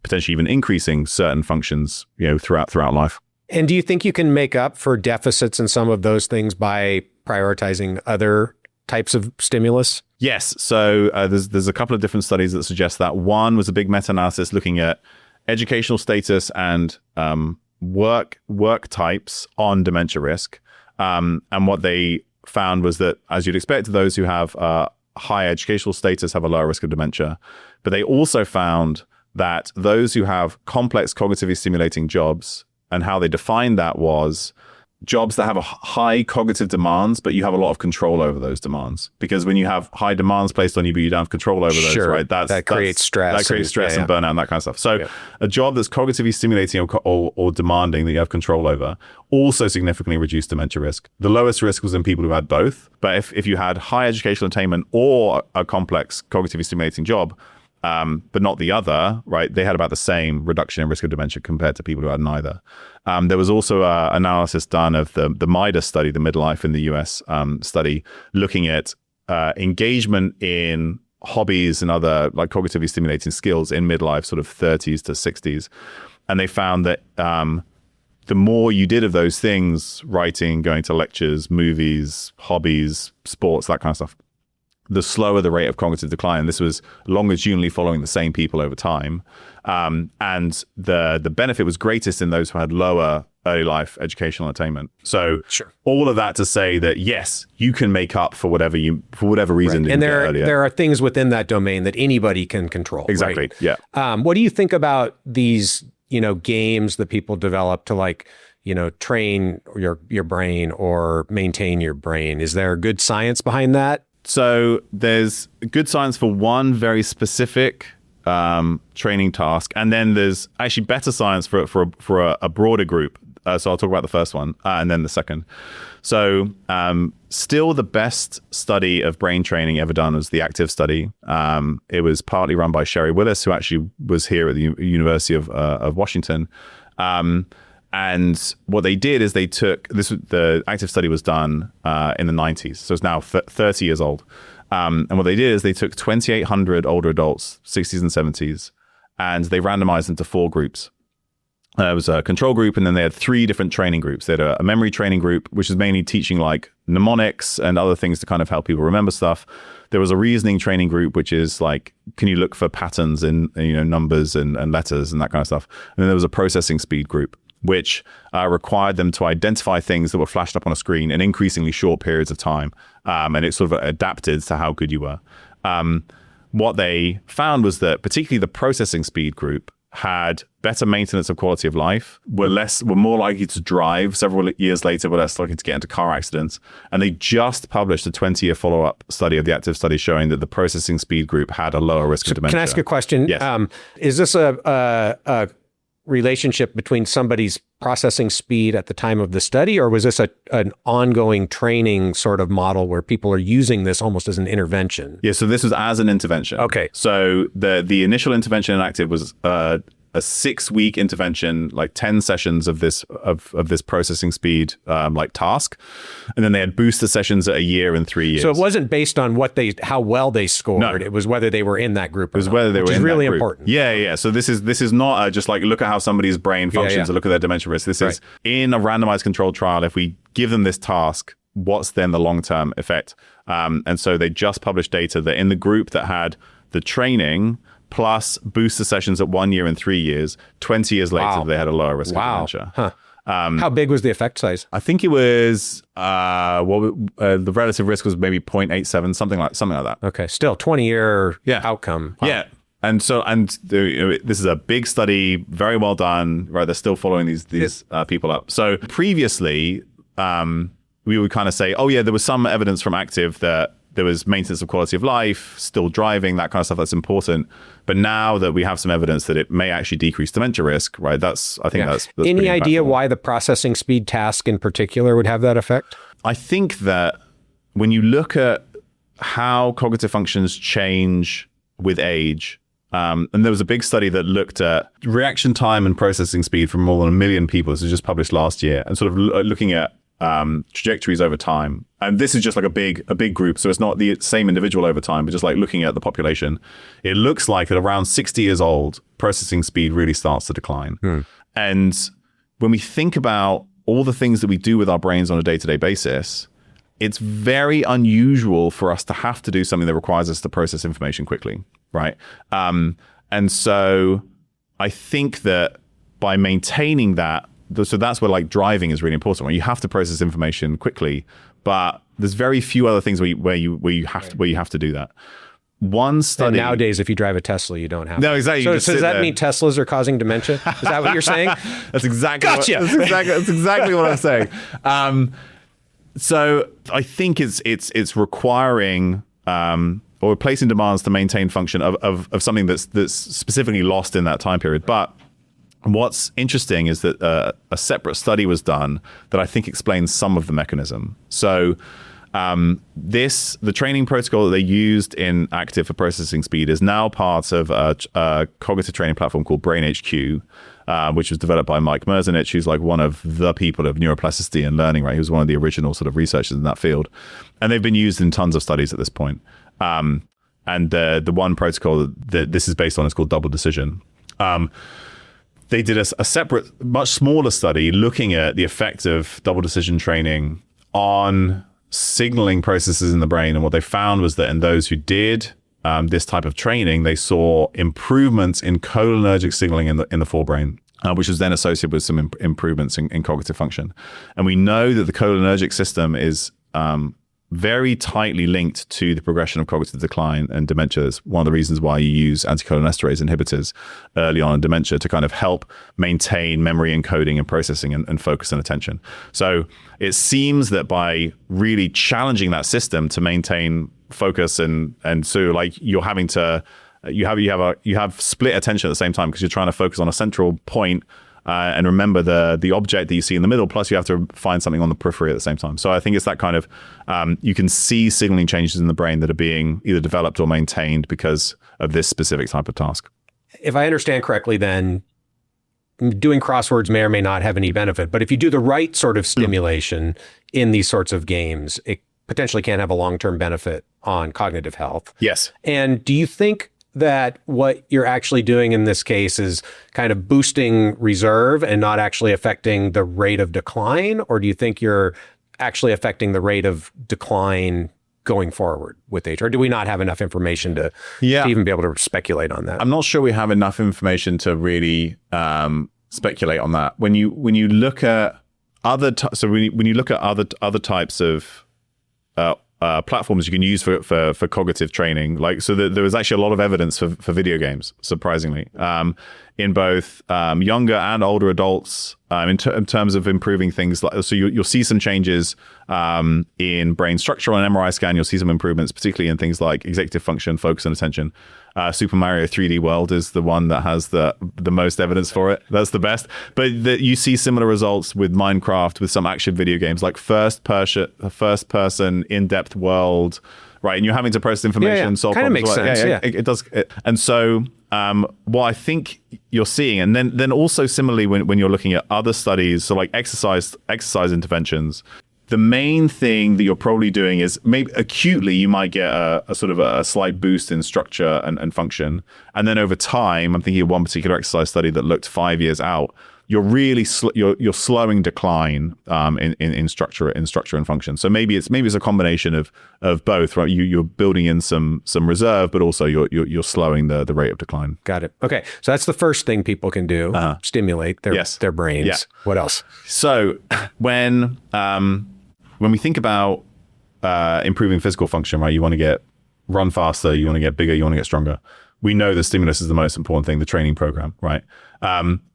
potentially even increasing certain functions, throughout life. And do you think you can make up for deficits in some of those things by prioritizing other types of stimulus? Yes. So there's a couple of different studies that suggest that. One was a big meta-analysis looking at educational status and work types on dementia risk. And what they found was that, as you'd expect, those who have high educational status have a lower risk of dementia. But they also found that those who have complex cognitively stimulating jobs, and how they defined that was jobs that have a high cognitive demands, but you have a lot of control over those demands. Because when you have high demands placed on you, but you don't have control over those, right? That creates stress. That creates stress and burnout and that kind of stuff. So a job that's cognitively stimulating or demanding that you have control over also significantly reduced dementia risk. The lowest risk was in people who had both. But if you had high educational attainment or a complex cognitively stimulating job, but not the other, right? They had about the same reduction in risk of dementia compared to people who had neither. There was also an analysis done of the MIDAS study, the midlife in the US study, looking at engagement in hobbies and other like cognitively stimulating skills in midlife, sort of 30s to 60s. And they found that the more you did of those things, writing, going to lectures, movies, hobbies, sports, that kind of stuff, the slower the rate of cognitive decline. This was longitudinally following the same people over time. And the benefit was greatest in those who had lower early life educational attainment. So all of that to say that, yes, you can make up for whatever reason. Right. And there are things within that domain that anybody can control. Exactly. Right? Yeah. What do you think about these, games that people develop to train your brain or maintain your brain? Is there good science behind that? So there's good science for one very specific training task, and then there's actually better science for a broader group. So I'll talk about the first one and then the second. So still the best study of brain training ever done was the active study. It was partly run by Sherry Willis, who actually was here at the University of Washington. And what they did is they took the active study was done in the 90s. So it's now 30 years old. And what they did is they took 2,800 older adults, 60s and 70s, and they randomized them to 4 groups. It was a control group, and then they had 3 different training groups. They had a memory training group, which is mainly teaching like mnemonics and other things to kind of help people remember stuff. There was a reasoning training group, which is like, can you look for patterns in numbers and letters and that kind of stuff. And then there was a processing speed group, which required them to identify things that were flashed up on a screen in increasingly short periods of time. And it sort of adapted to how good you were. what they found was that particularly the processing speed group had better maintenance of quality of life, were more likely to drive several years later, were less likely to get into car accidents. And they just published a 20-year follow-up study of the active study showing that the processing speed group had a lower risk of dementia. Can I ask a question? Yes. Is this a relationship between somebody's processing speed at the time of the study, or was this an ongoing training sort of model where people are using this almost as an intervention? Yeah, so this was as an intervention. Okay. So the initial intervention in active was a 6-week intervention, like 10 sessions of this processing speed like task, and then they had booster sessions at 1 year and 3 years. So it wasn't based on how well they scored. No. It was whether they were in that group. Or It was not, whether they were which in is really that group. important. Yeah. So this is not just like look at how somebody's brain functions or look at their dementia risk. This is in a randomized controlled trial. If we give them this task, what's then the long-term effect? And so they just published data that in the group that had the training plus booster sessions at 1 year and 3 years, 20 years later, they had a lower risk of dementia. Huh. How big was the effect size? I think it was the relative risk was maybe 0.87, something like that. Okay, still 20-year outcome. Wow. Yeah. And this is a big study, very well done, right? They're still following these people up. So previously, we would kind of say, oh yeah, there was some evidence from active that there was maintenance of quality of life, still driving, that kind of stuff that's important. But now that we have some evidence that it may actually decrease dementia risk, right? I think that's Any idea why the processing speed task in particular would have that effect? I think that when you look at how cognitive functions change with age, and there was a big study that looked at reaction time and processing speed from more than 1 million people. This was just published last year, and sort of looking at trajectories over time. And this is just like a big group. So it's not the same individual over time, but just like looking at the population. It looks like at around 60 years old, processing speed really starts to decline. And when we think about all the things that we do with our brains on a day-to-day basis, it's very unusual for us to have to do something that requires us to process information quickly, right? And so I think that by maintaining that, so that's where like driving is really important, where you have to process information quickly, but there's very few other things where you have to do that. One study. And nowadays, if you drive a Tesla, you don't have. No, exactly. So does that mean Teslas are causing dementia? Is that what you're saying? That's exactly. Gotcha. That's exactly what I'm saying. So I think it's requiring or placing demands to maintain function of something that's specifically lost in that time period, but. What's interesting is that a separate study was done that I think explains some of the mechanism. So the training protocol that they used in active for processing speed is now part of a cognitive training platform called BrainHQ, which was developed by Mike Merzenich, who's like one of the people of neuroplasticity and learning, right? He was one of the original sort of researchers in that field. And they've been used in tons of studies at this point. And the one protocol that this is based on is called double decision. They did a separate, much smaller study looking at the effect of double decision training on signaling processes in the brain. And what they found was that in those who did this type of training, they saw improvements in cholinergic signaling in the forebrain, which was then associated with some improvements in cognitive function. And we know that the cholinergic system is very tightly linked to the progression of cognitive decline and dementia. It's one of the reasons why you use anticholinesterase inhibitors early on in dementia to kind of help maintain memory encoding and processing and focus and attention. So it seems that by really challenging that system to maintain focus and so like you're having to you have split attention at the same time because you're trying to focus on a central point and remember the object that you see in the middle, plus you have to find something on the periphery at the same time. So I think it's that kind of, you can see signaling changes in the brain that are being either developed or maintained because of this specific type of task. If I understand correctly, then doing crosswords may or may not have any benefit, but if you do the right sort of stimulation in these sorts of games, it potentially can have a long-term benefit on cognitive health. Yes. And do you think that what you're actually doing in this case is kind of boosting reserve and not actually affecting the rate of decline? Or do you think you're actually affecting the rate of decline going forward with age? Or do we not have enough information to even be able to speculate on that? I'm not sure we have enough information to really speculate on that. When you look at other types of platforms you can use for cognitive training. Like, so there was actually a lot of evidence for video games, surprisingly, in both younger and older adults, in terms of improving things. Like, so you'll see some changes in brain structure on an MRI scan. You'll see some improvements, particularly in things like executive function, focus, and attention. Super Mario 3D World is the one that has the most evidence for it. That's the best. But you see similar results with Minecraft, with some action video games like first person in-depth world, right? And you're having to process information, solve kind of problems. makes sense. It does. And so what I think you're seeing, and then also similarly when you're looking at other studies, so like exercise interventions, the main thing that you're probably doing is maybe acutely you might get a sort of a slight boost in structure and function. And then over time, I'm thinking of one particular exercise study that looked 5 years out, you're really you're slowing decline in structure and function. So maybe it's a combination of both, right? You're building in some reserve, but also you're slowing the rate of decline. Got it. Okay, so that's the first thing people can do: stimulate their brains. Yeah. What else? So when we think about improving physical function, right? You want to run faster, you want to get bigger, you want to get stronger. We know that stimulus is the most important thing, the training program, right?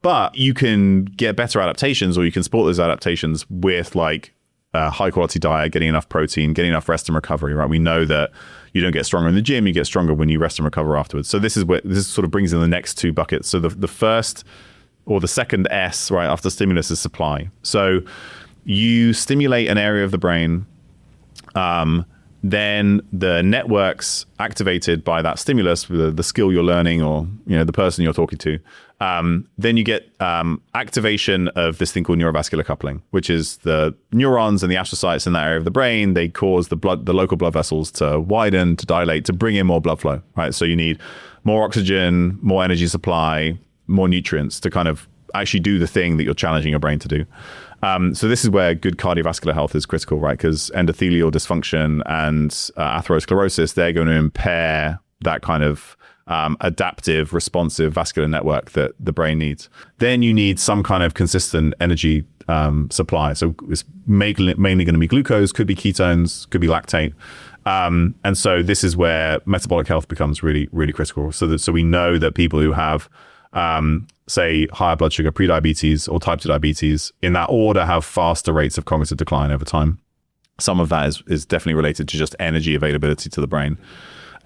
But you can get better adaptations, or you can support those adaptations with like a high quality diet, getting enough protein, getting enough rest and recovery, right? We know that you don't get stronger in the gym, you get stronger when you rest and recover afterwards. So this sort of brings in the next two buckets. So the first or the second S, right, after stimulus is supply. So you stimulate an area of the brain, then the networks activated by that stimulus, the skill you're learning, or the person you're talking to, then you get activation of this thing called neurovascular coupling, which is the neurons and the astrocytes in that area of the brain. They cause the local blood vessels to widen, to dilate, to bring in more blood flow, right? So you need more oxygen, more energy supply, more nutrients to kind of actually do the thing that you're challenging your brain to do. So this is where good cardiovascular health is critical, right? Because endothelial dysfunction and atherosclerosis, they're going to impair that kind of adaptive, responsive vascular network that the brain needs. Then you need some kind of consistent energy supply. So it's mainly going to be glucose, could be ketones, could be lactate. And so this is where metabolic health becomes really, really critical. So we know that people who have say higher blood sugar, prediabetes or type 2 diabetes, in that order have faster rates of cognitive decline over time. Some of that is definitely related to just energy availability to the brain.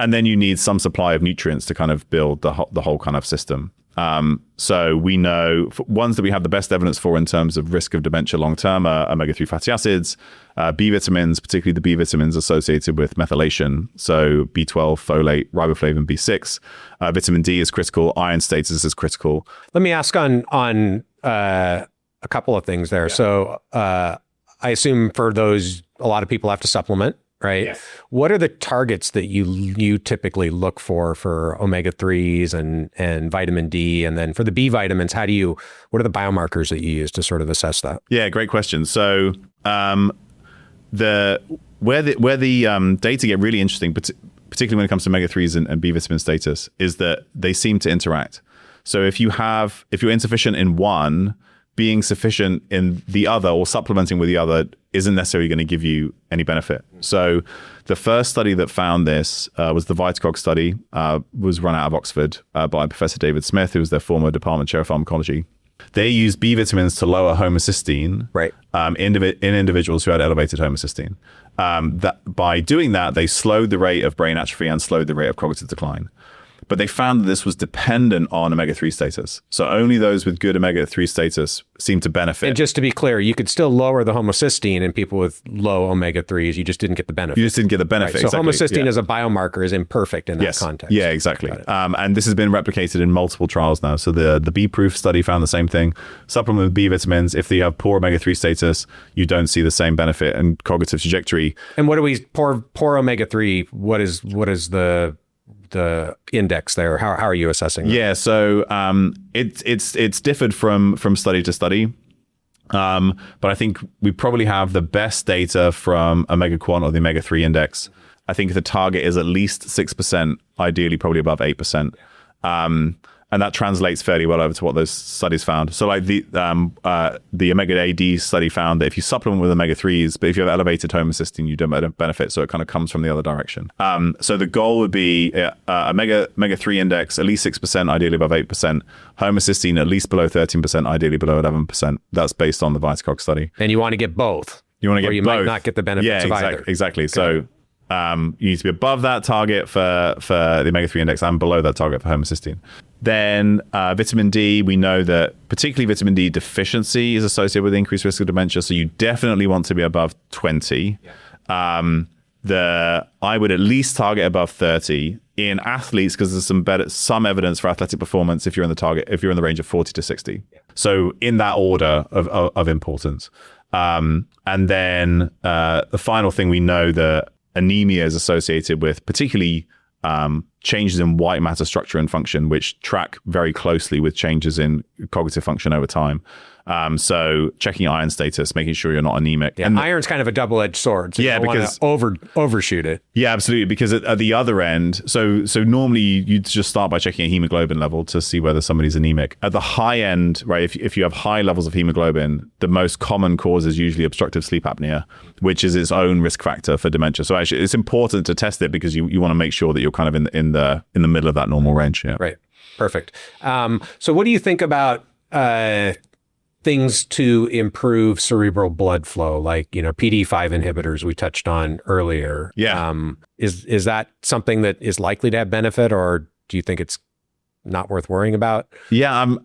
And then you need some supply of nutrients to kind of build the whole kind of system. So we know ones that we have the best evidence for in terms of risk of dementia long-term are omega-3 fatty acids, B vitamins, particularly the B vitamins associated with methylation. So B12, folate, riboflavin, B6. Vitamin D is critical. Iron status is critical. Let me ask on a couple of things there. Yeah. So I assume for those, a lot of people have to supplement, right? Yes. What are the targets that you typically look for omega-3s and vitamin D? And then for the B vitamins, what are the biomarkers that you use to sort of assess that? Yeah, great question. So where the data get really interesting, particularly when it comes to omega-3s and B vitamin status, is that they seem to interact. So if you're insufficient in one, being sufficient in the other or supplementing with the other isn't necessarily going to give you any benefit. So the first study that found this was the VitaCog study, was run out of Oxford by Professor David Smith, who was their former department chair of pharmacology. They used B vitamins to lower homocysteine, right, in individuals who had elevated homocysteine. By doing that, they slowed the rate of brain atrophy and slowed the rate of cognitive decline. But they found that this was dependent on omega-3 status. So only those with good omega-3 status seem to benefit. And just to be clear, you could still lower the homocysteine in people with low omega-3s. You just didn't get the benefit. You just didn't get the benefit. Right. So exactly. homocysteine as a biomarker is imperfect in that context. Yeah, exactly. And this has been replicated in multiple trials now. So the B-proof study found the same thing. Supplement with B vitamins, if you have poor omega-3 status, you don't see the same benefit and cognitive trajectory. And what do we, poor omega-3, what is the index there? How are you assessing that? Yeah, so it's differed from study to study, but I think we probably have the best data from omega quant or the omega-3 index. I think the target is at least 6%, ideally probably above 8%. And that translates fairly well over to what those studies found. So like the omega-AD study found that if you supplement with omega-3s, but if you have elevated homocysteine, you don't benefit. So it kind of comes from the other direction. So the goal would be omega-3 index, at least 6%, ideally above 8%. Homocysteine, at least below 13%, ideally below 11%. That's based on the VitaCog study. And you want to get both. You want to get both. Or you might not get the benefits of either. Exactly. Okay. So you need to be above that target for the omega-3 index and below that target for homocysteine. Then vitamin D, we know that particularly vitamin D deficiency is associated with increased risk of dementia. So you definitely want to be above 20. Yeah. I would at least target above 30 in athletes because there's some evidence for athletic performance if you're in the range of 40 to 60. Yeah. So in that order of importance. And then the final thing, we know that anemia is associated with particularly changes in white matter structure and function, which track very closely with changes in cognitive function over time. So checking iron status, making sure you're not anemic. Yeah, and iron's kind of a double-edged sword. So you don't want to overshoot it. Yeah, absolutely. Because at the other end, so normally you just start by checking a hemoglobin level to see whether somebody's anemic. At the high end, right, if you have high levels of hemoglobin, the most common cause is usually obstructive sleep apnea, which is its own risk factor for dementia. So actually, it's important to test it because you want to make sure that you're kind of in the middle of that normal range. Yeah. Right. Perfect. So what do you think about things to improve cerebral blood flow, like, PDE5 inhibitors we touched on earlier? Yeah. Is that something that is likely to have benefit, or do you think it's not worth worrying about? Yeah,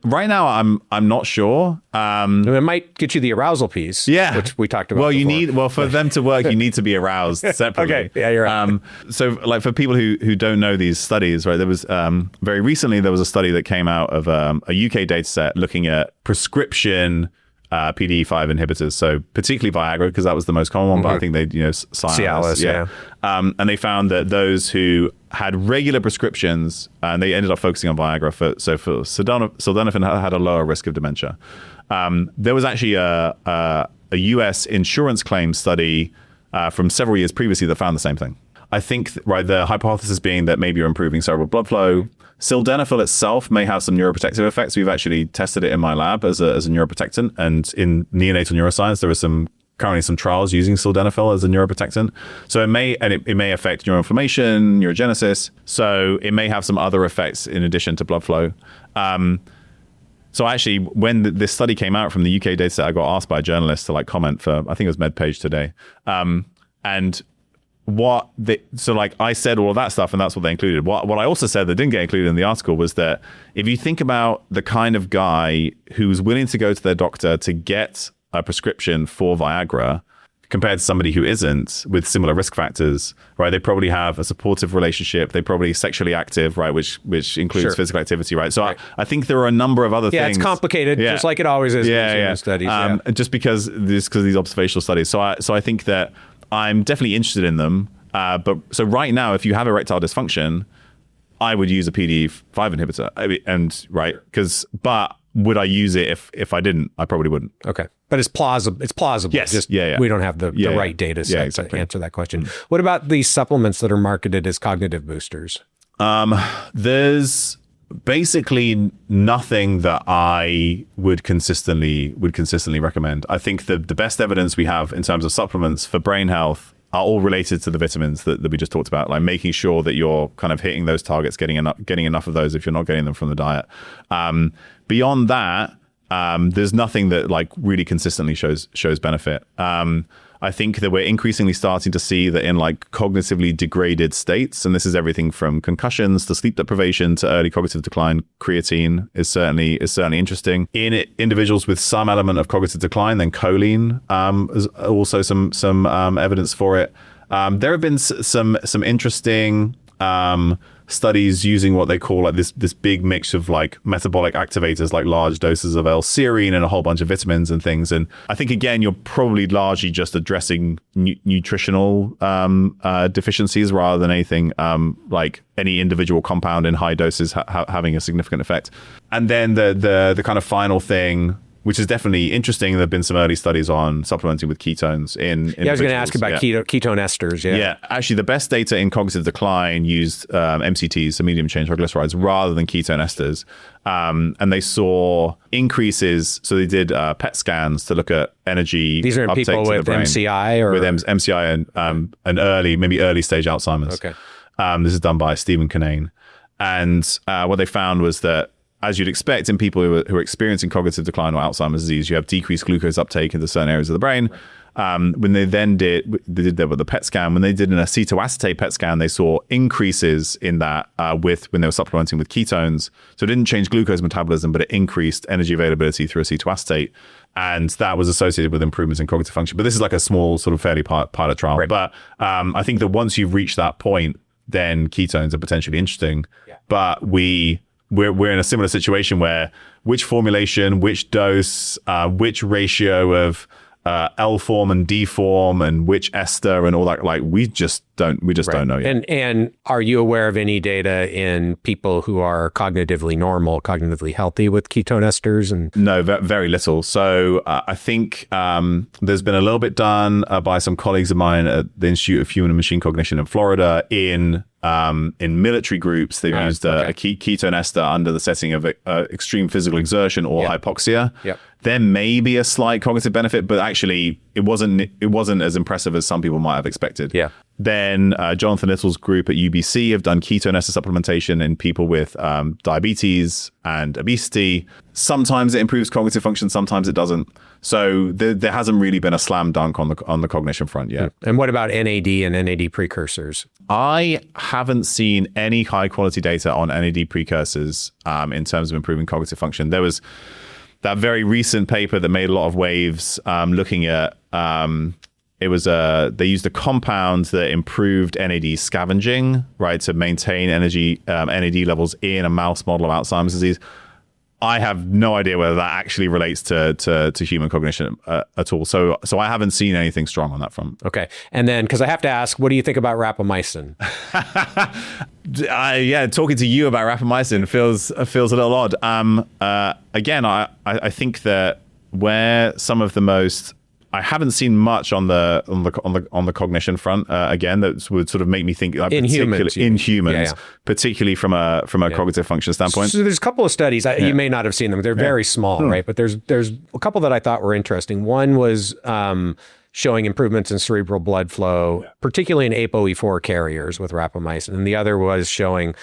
right now I'm not sure. It might get you the arousal piece, which we talked about. Well, for them to work, you need to be aroused separately. Okay, yeah, you're right. So, like, for people who don't know these studies, right? There was very recently there was a study that came out of a UK data set looking at prescription PDE5 inhibitors, so particularly Viagra, because that was the most common one, but I think they, Cialis, yeah. And they found that those who had regular prescriptions, and they ended up focusing on Viagra, for sildenafil had a lower risk of dementia. There was actually a US insurance claim study from several years previously that found the same thing. I think, the hypothesis being that maybe you're improving cerebral blood flow. Sildenafil itself may have some neuroprotective effects. We've actually tested it in my lab as a neuroprotectant, and in neonatal neuroscience, there are currently some trials using sildenafil as a neuroprotectant. So it may affect neuroinflammation, neurogenesis. So it may have some other effects in addition to blood flow. So actually, when this study came out from the UK data set, I got asked by a journalist to comment for, I think it was MedPage Today, and I said all of that stuff, and that's what they included. What I also said that didn't get included in the article was that if you think about the kind of guy who's willing to go to their doctor to get a prescription for Viagra compared to somebody who isn't, with similar risk factors, right? They probably have a supportive relationship. They're probably sexually active, right? Which includes physical activity, right? So I think there are a number of other things. Yeah, it's complicated, just like it always is in studies. Just because these observational studies. So I think that I'm definitely interested in them. But so right now, if you have erectile dysfunction, I would use a PDE5 inhibitor. But would I use it if I didn't? I probably wouldn't. Okay. But it's plausible. It's plausible. Yes. We don't have the right data set to answer that question. What about these supplements that are marketed as cognitive boosters? There's basically nothing that I would consistently recommend. I think the best evidence we have in terms of supplements for brain health are all related to the vitamins that we just talked about, like making sure that you're kind of hitting those targets, getting enough of those if you're not getting them from the diet. Beyond that, there's nothing that really consistently shows benefit. I think that we're increasingly starting to see that in cognitively degraded states, and this is everything from concussions to sleep deprivation to early cognitive decline, creatine is certainly interesting. In individuals with some element of cognitive decline, then choline is also some evidence for it. There have been some interesting studies using what they call this big mix of metabolic activators, like large doses of L-serine and a whole bunch of vitamins and things. And I think, again, you're probably largely just addressing nutritional deficiencies rather than anything like any individual compound in high doses having a significant effect. And then the kind of final thing which is definitely interesting. There've been some early studies on supplementing with ketones in I was going to ask about ketone esters. Yeah, actually, the best data in cognitive decline used MCTs, so medium chain triglycerides, rather than ketone esters. And they saw increases. So they did PET scans to look at energy. These are in uptake people to the with brain. MCI or with MCI and early stage Alzheimer's. Okay. This is done by Stephen Kinane. And what they found was that, as you'd expect in people who are experiencing cognitive decline or Alzheimer's disease, you have decreased glucose uptake into certain areas of the brain. Right. When they then did that with the PET scan, when they did an acetoacetate PET scan, they saw increases in that when they were supplementing with ketones. So it didn't change glucose metabolism, but it increased energy availability through acetoacetate. And that was associated with improvements in cognitive function. But this is like a small sort of fairly pilot trial. Right. But I think that once you've reached that point, then ketones are potentially interesting. Yeah. But we're in a similar situation where which formulation, which dose, which ratio of L form and D form and which ester and all that, like we just don't know yet. And are you aware of any data in people who are cognitively normal, cognitively healthy with ketone esters? And no, very little. So I think there's been a little bit done by some colleagues of mine at the Institute of Human and Machine Cognition in Florida in military groups. They've used a ketone ester under the setting of extreme physical exertion or hypoxia. Yep. There may be a slight cognitive benefit, but actually it wasn't as impressive as some people might have expected. Yeah. Then Jonathan Little's group at UBC have done ketone ester supplementation in people with diabetes and obesity. Sometimes it improves cognitive function, sometimes it doesn't. So there hasn't really been a slam dunk on the cognition front yet. And what about NAD and NAD precursors? I haven't seen any high quality data on NAD precursors in terms of improving cognitive function. There was that very recent paper that made a lot of waves looking at they used a compound that improved NAD scavenging, right, to maintain NAD levels in a mouse model of Alzheimer's disease. I have no idea whether that actually relates to human cognition at all. So I haven't seen anything strong on that front. Okay. And then, because I have to ask, what do you think about rapamycin? Talking to you about rapamycin feels a little odd. Again, I think that where some of the most, I haven't seen much on the cognition front. Again, that would sort of make me think in humans, particularly from a cognitive function standpoint. So there's a couple of studies. You may not have seen them. They're very small, right? But there's a couple that I thought were interesting. One was showing improvements in cerebral blood flow, particularly in ApoE4 carriers with rapamycin, and the other was showing,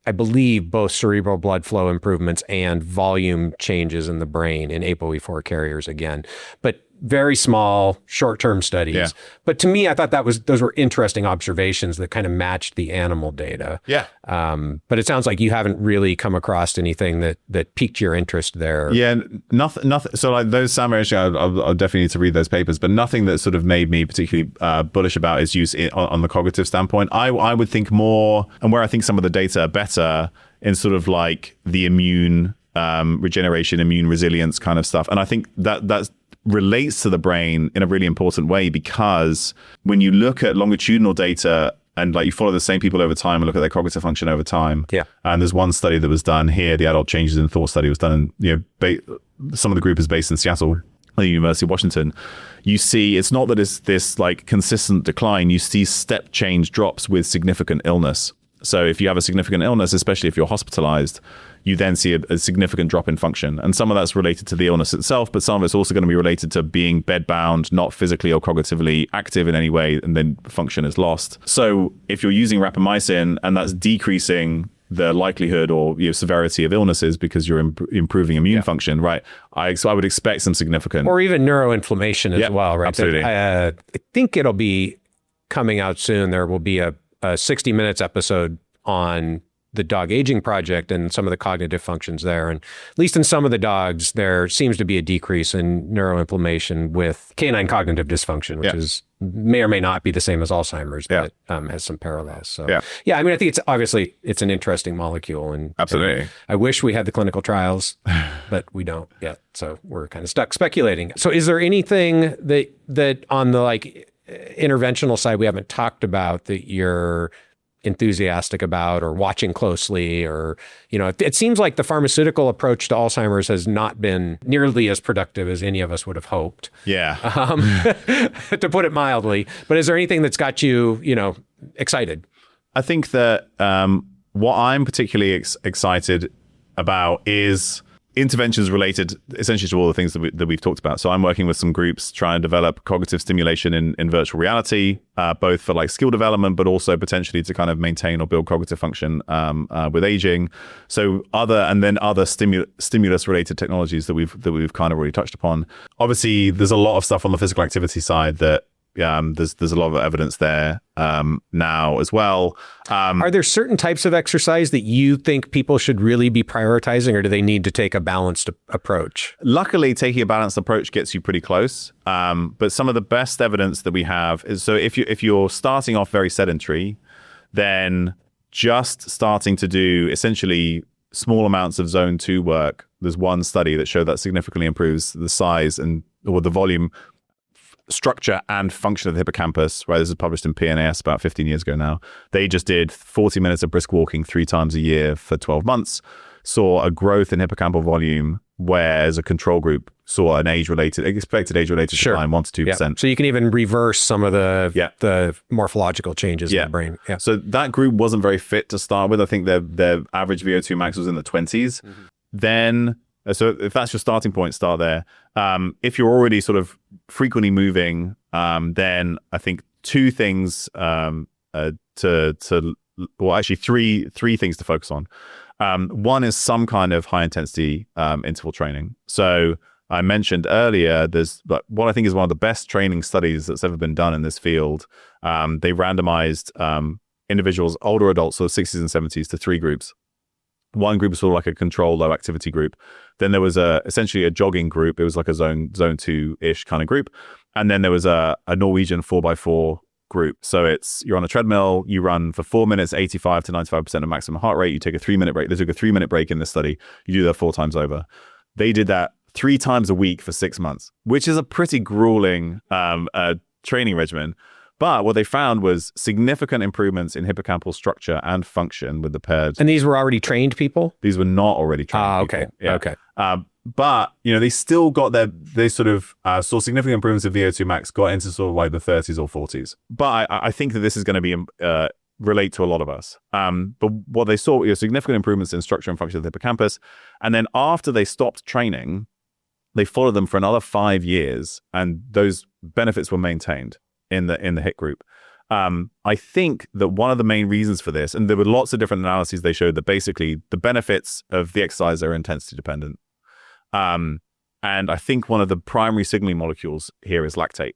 I believe, both cerebral blood flow improvements and volume changes in the brain in ApoE4 carriers again. But very small, short-term studies. Yeah. But to me, I thought those were interesting observations that kind of matched the animal data. Yeah. But it sounds like you haven't really come across anything that piqued your interest there. Yeah, nothing. So like those summaries, I'll definitely need to read those papers, but nothing that sort of made me particularly bullish about its use on the cognitive standpoint. I would think more, and where I think some of the data are better in sort of like the immune regeneration, immune resilience kind of stuff. And I think that's relates to the brain in a really important way, because when you look at longitudinal data and like you follow the same people over time and look at their cognitive function over time. Yeah. And there's one study that was done here, the adult changes in thought study was done in, some of the group is based in Seattle, the University of Washington. You see, it's not that it's this like consistent decline. You see step change drops with significant illness. So if you have a significant illness, especially if you're hospitalized, you then see a significant drop in function. And some of that's related to the illness itself, but some of it's also going to be related to being bedbound, not physically or cognitively active in any way, and then function is lost. So if you're using rapamycin and that's decreasing the likelihood or severity of illnesses because you're improving immune function, right? So I would expect some significant... Or even neuroinflammation as well, right? Absolutely. I think it'll be coming out soon. There will be a 60 Minutes episode on the dog aging project and some of the cognitive functions there. And at least in some of the dogs, there seems to be a decrease in neuroinflammation with canine cognitive dysfunction, which is may or may not be the same as Alzheimer's, but has some parallels. So I mean, I think it's an interesting molecule. And absolutely. And I wish we had the clinical trials, but we don't yet. So we're kind of stuck speculating. So is there anything that on the like interventional side we haven't talked about that you're enthusiastic about or watching closely, or, it seems like the pharmaceutical approach to Alzheimer's has not been nearly as productive as any of us would have hoped. Yeah. To put it mildly. But is there anything that's got you, excited? I think that what I'm particularly excited about is interventions related essentially to all the things that we've talked about. So I'm working with some groups trying to develop cognitive stimulation in virtual reality, both for like skill development, but also potentially to kind of maintain or build cognitive function with aging. So other stimulus related technologies that we've kind of already touched upon. Obviously, there's a lot of stuff on the physical activity side that there's a lot of evidence there now as well. Are there certain types of exercise that you think people should really be prioritizing, or do they need to take a balanced approach? Luckily, taking a balanced approach gets you pretty close. But some of the best evidence that we have is, so if you're starting off very sedentary, then just starting to do essentially small amounts of zone 2 work. There's one study that showed that significantly improves the size or the volume, structure and function of the hippocampus, right? This is published in PNAS about 15 years ago now. They just did 40 minutes of brisk walking 3 times a year for 12 months, saw a growth in hippocampal volume, whereas a control group saw an expected age-related decline, 1 to 2%. Yeah. So you can even reverse some of the morphological changes in the brain. Yeah. So that group wasn't very fit to start with. I think their average VO2 max was in the 20s. Mm-hmm. Then, so if that's your starting point, start there. If you're already sort of frequently moving, then I think 2 things three things to focus on. One is some kind of high intensity interval training. So I mentioned earlier, there's what I think is one of the best training studies that's ever been done in this field. They randomized individuals, older adults, sort of 60s and 70s, to 3 groups. One group was sort of like a control low activity group. Then there was essentially a jogging group. It was like a zone 2-ish kind of group. And then there was a Norwegian 4x4 group. So you're on a treadmill, you run for 4 minutes, 85 to 95% of maximum heart rate. You take a 3-minute break. They took a 3-minute break in this study. You do that 4 times over. They did that 3 times a week for 6 months, which is a pretty grueling training regimen. But what they found was significant improvements in hippocampal structure and function with the paired. And these were already trained people? These were not already trained people. Okay. Yeah. Okay. But, they still got they sort of saw significant improvements in VO2 max, got into sort of like the 30s or 40s. But I think that this is going to be relate to a lot of us. But what they saw were significant improvements in structure and function of the hippocampus. And then after they stopped training, they followed them for another 5 years, and those benefits were maintained in the HIT group. I think that one of the main reasons for this, and there were lots of different analyses, they showed that basically the benefits of the exercise are intensity dependent. And I think one of the primary signaling molecules here is lactate.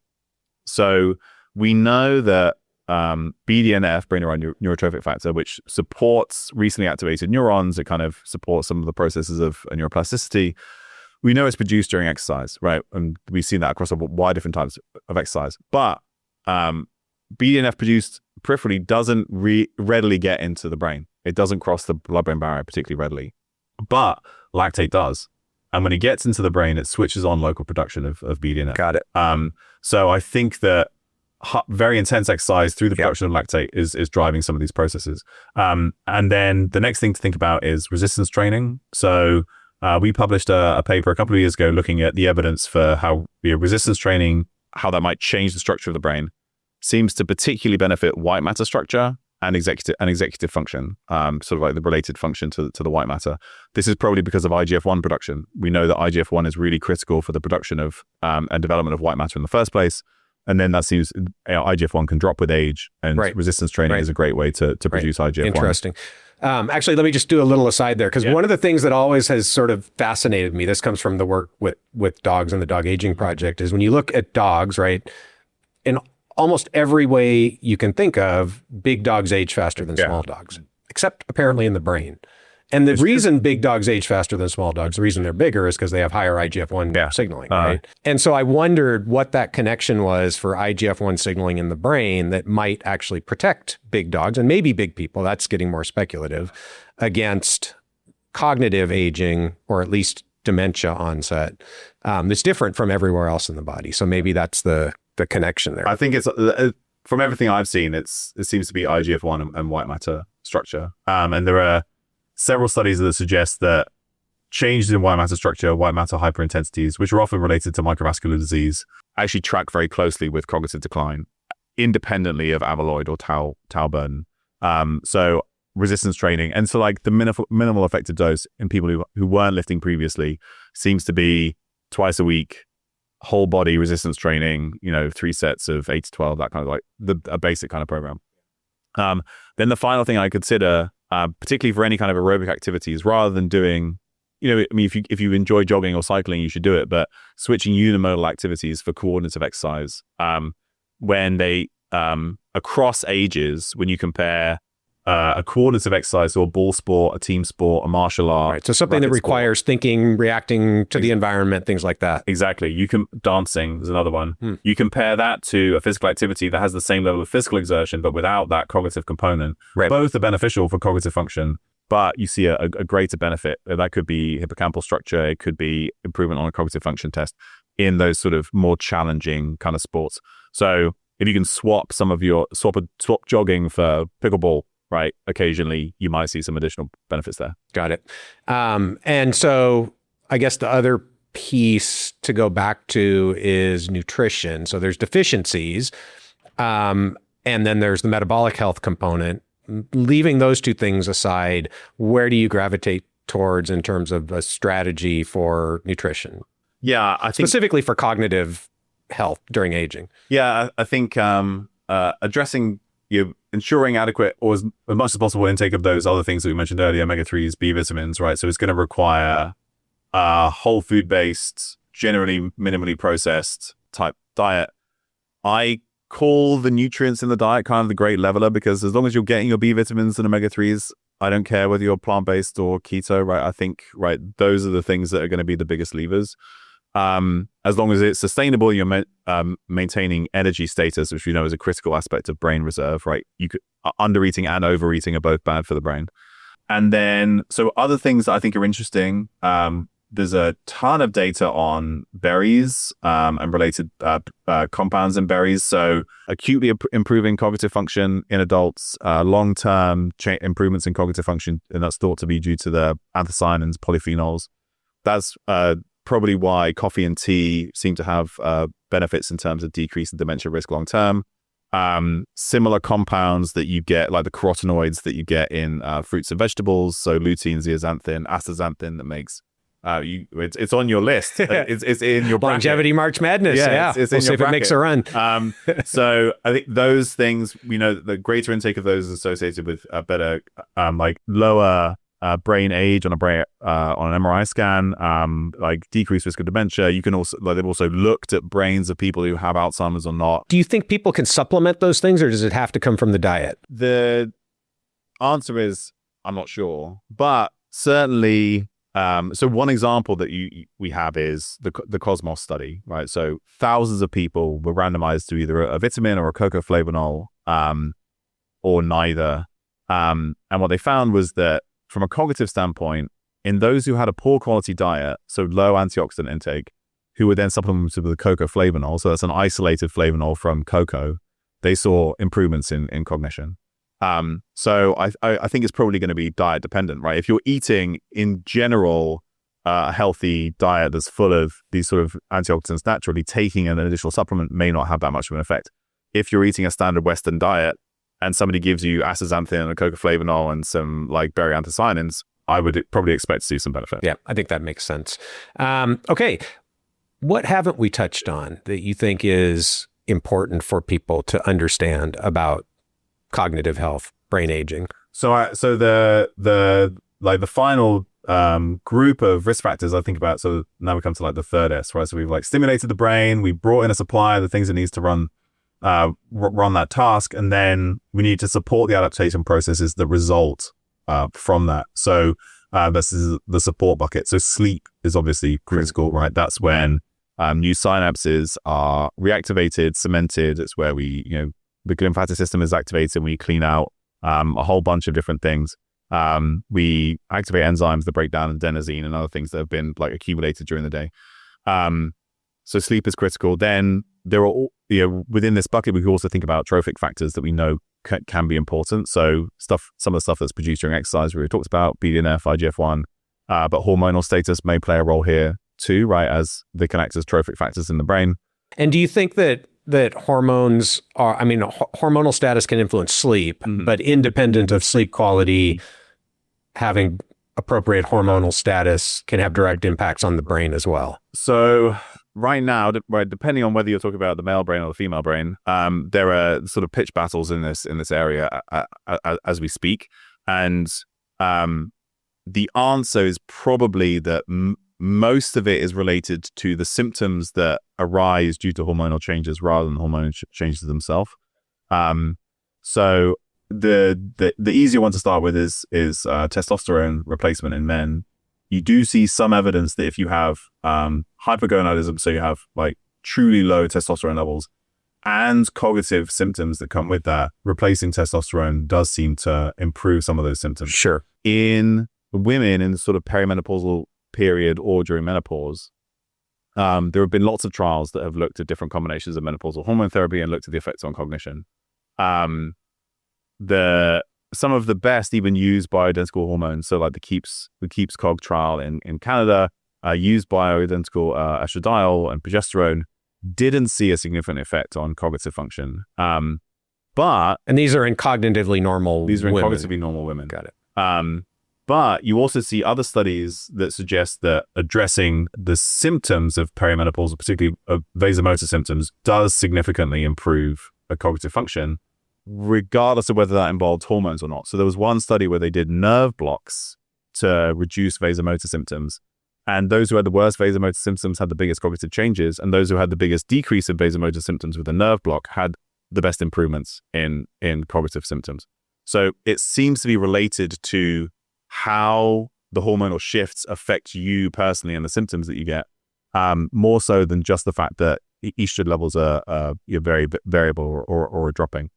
So we know that BDNF, brain neuron neurotrophic factor, which supports recently activated neurons, it kind of supports some of the processes of neuroplasticity. We know it's produced during exercise, right? And we've seen that across a wide different types of exercise. But BDNF produced peripherally doesn't readily get into the brain. It doesn't cross the blood-brain barrier particularly readily. But lactate does. And when it gets into the brain, it switches on local production of BDNF. Got it. So I think that very intense exercise through the production of lactate is driving some of these processes. And then the next thing to think about is resistance training. So we published a paper a couple of years ago looking at the evidence for how resistance training, how that might change the structure of the brain, seems to particularly benefit white matter structure and executive function, sort of like the related function to the white matter. This is probably because of IGF-1 production. We know that IGF-1 is really critical for the production of and development of white matter in the first place. And then that seems, IGF-1 can drop with age, and resistance training is a great way to produce IGF-1. Interesting. Actually, let me just do a little aside there, because one of the things that always has sort of fascinated me, this comes from the work with dogs and the Dog Aging Project, is when you look at dogs, right, in almost every way you can think of, big dogs age faster than small dogs, except apparently in the brain. And the reason big dogs age faster than small dogs, the reason they're bigger, is because they have higher IGF-1 signaling, right? And so I wondered what that connection was for IGF-1 signaling in the brain that might actually protect big dogs, and maybe big people, that's getting more speculative, against cognitive aging, or at least dementia onset. That's different from everywhere else in the body. So maybe that's the connection there. I think it's from everything I've seen, it seems to be IGF-1 and white matter structure. And there are several studies that suggest that changes in white matter structure, white matter hyperintensities, which are often related to microvascular disease, actually track very closely with cognitive decline, independently of amyloid or tau burden. So resistance training, and so like the minimal effective dose in people who weren't lifting previously seems to be twice a week, whole body resistance training, 3 sets of 8 to 12, that kind of like a basic kind of program. Then the final thing I consider, particularly for any kind of aerobic activities, rather than doing, if you enjoy jogging or cycling, you should do it, but switching unimodal activities for coordinative exercise, when they, across ages, when you compare a coordinative exercise or a ball sport, a team sport, a martial art. Right. So something that requires thinking, reacting to the environment, things like that. Exactly. Dancing is another one. You compare that to a physical activity that has the same level of physical exertion, but without that cognitive component. Right. Both are beneficial for cognitive function, but you see a greater benefit. That could be hippocampal structure. It could be improvement on a cognitive function test in those sort of more challenging kind of sports. So if you can swap jogging for pickleball, right, occasionally you might see some additional benefits there. Got it. And so I guess the other piece to go back to is nutrition. So there's deficiencies, and then there's the metabolic health component. Leaving those two things aside, where do you gravitate towards in terms of a strategy for nutrition? Yeah, I think specifically for cognitive health during aging. Yeah, I think addressing ensuring adequate or as much as possible intake of those other things that we mentioned earlier, omega-3s, B vitamins, right? So it's going to require whole food-based, generally minimally processed type diet. I call the nutrients in the diet kind of the great leveler, because as long as you're getting your B vitamins and omega-3s, I don't care whether you're plant-based or keto, right? I think, right, those are the things that are going to be the biggest levers. As long as it's sustainable, you're maintaining energy status, which we know is a critical aspect of brain reserve, right? Under-eating and overeating are both bad for the brain. And then, so other things that I think are interesting, there's a ton of data on berries and related compounds in berries. So acutely improving cognitive function in adults, long-term improvements in cognitive function, and that's thought to be due to the anthocyanins, polyphenols. That's probably why coffee and tea seem to have benefits in terms of decreasing dementia risk long term. Similar compounds that you get, like the carotenoids that you get in fruits and vegetables, so lutein, zeaxanthin, astaxanthin, that makes it's on your list. It's in your bracket. Longevity March Madness. Yeah, it's we'll in see your if bracket. it makes a run. So I think those things, we know that the greater intake of those is associated with better, like lower brain age on an MRI scan, like decreased risk of dementia. You can also, they've also looked at brains of people who have Alzheimer's or not. Do you think people can supplement those things, or does it have to come from the diet? The answer is, I'm not sure, but certainly. So one example that we have is the Cosmos study, right? So thousands of people were randomized to either a vitamin or a cocoflavanol, or neither. And what they found was that from a cognitive standpoint, in those who had a poor quality diet, so low antioxidant intake, who were then supplemented with a cocoflavanol, so that's an isolated flavanol from cocoa, they saw improvements in cognition. So I think it's probably going to be diet dependent, right? If you're eating in general a healthy diet that's full of these sort of antioxidants naturally, taking an additional supplement may not have that much of an effect. If you're eating a standard Western diet and somebody gives you astaxanthin and a cocoflavanol and some like berry anthocyanins, I would probably expect to see some benefit. Yeah, I think that makes sense. Okay, what haven't we touched on that you think is important for people to understand about cognitive health, brain aging? So the final group of risk factors I think about, so now we come to like the third S, right? So we've like stimulated the brain, we brought in a supply of the things it needs to run that task, and then we need to support the adaptation processes that result from that. So this is the support bucket. So sleep is obviously critical, right? That's when new synapses are reactivated, cemented. It's where the glymphatic system is activated. We clean out a whole bunch of different things. We activate enzymes that break down adenosine and other things that have been like accumulated during the day. So sleep is critical. Then there are, within this bucket, we can also think about trophic factors that we know can be important. So some of the stuff that's produced during exercise we talked about, BDNF, IGF-1, but hormonal status may play a role here too, right? As they can act as trophic factors in the brain. And do you think that hormones hormonal status can influence sleep, but independent of sleep quality, having appropriate hormonal status can have direct impacts on the brain as well? So right now, depending on whether you're talking about the male brain or the female brain, there are sort of pitch battles in this area as we speak. And the answer is probably that most of it is related to the symptoms that arise due to hormonal changes rather than hormonal changes themselves. So the easier one to start with is testosterone replacement in men. You do see some evidence that if you have hypergonadism, so you have like truly low testosterone levels and cognitive symptoms that come with that, replacing testosterone does seem to improve some of those symptoms. Sure. In women in the sort of perimenopausal period or during menopause, there have been lots of trials that have looked at different combinations of menopausal hormone therapy and looked at the effects on cognition. Some of the best even used bioidentical hormones, so like the Keeps Cog trial in Canada, used bioidentical estradiol and progesterone, didn't see a significant effect on cognitive function. And these are in cognitively normal women. cognitively normal women. Got it. But you also see other studies that suggest that addressing the symptoms of perimenopausal, particularly vasomotor symptoms, does significantly improve a cognitive function, regardless of whether that involved hormones or not. So there was one study where they did nerve blocks to reduce vasomotor symptoms. And those who had the worst vasomotor symptoms had the biggest cognitive changes. And those who had the biggest decrease in vasomotor symptoms with a nerve block had the best improvements in cognitive symptoms. So it seems to be related to how the hormonal shifts affect you personally and the symptoms that you get, more so than just the fact that estrogen levels are very variable or are dropping.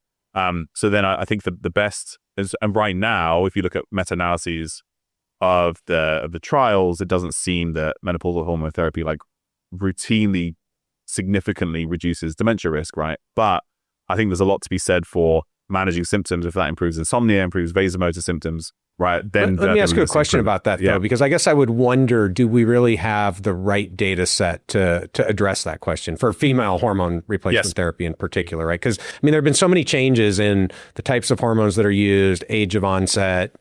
So then I think the best is, and right now, if you look at meta-analyses of the trials, it doesn't seem that menopausal hormone therapy like routinely significantly reduces dementia risk, right? But I think there's a lot to be said for managing symptoms. If that improves insomnia, improves vasomotor symptoms, right? Then let me ask you a question about that, though, because I guess I would wonder, do we really have the right data set to address that question for female hormone replacement therapy in particular, right? Because, I mean, there have been so many changes in the types of hormones that are used, age of onset,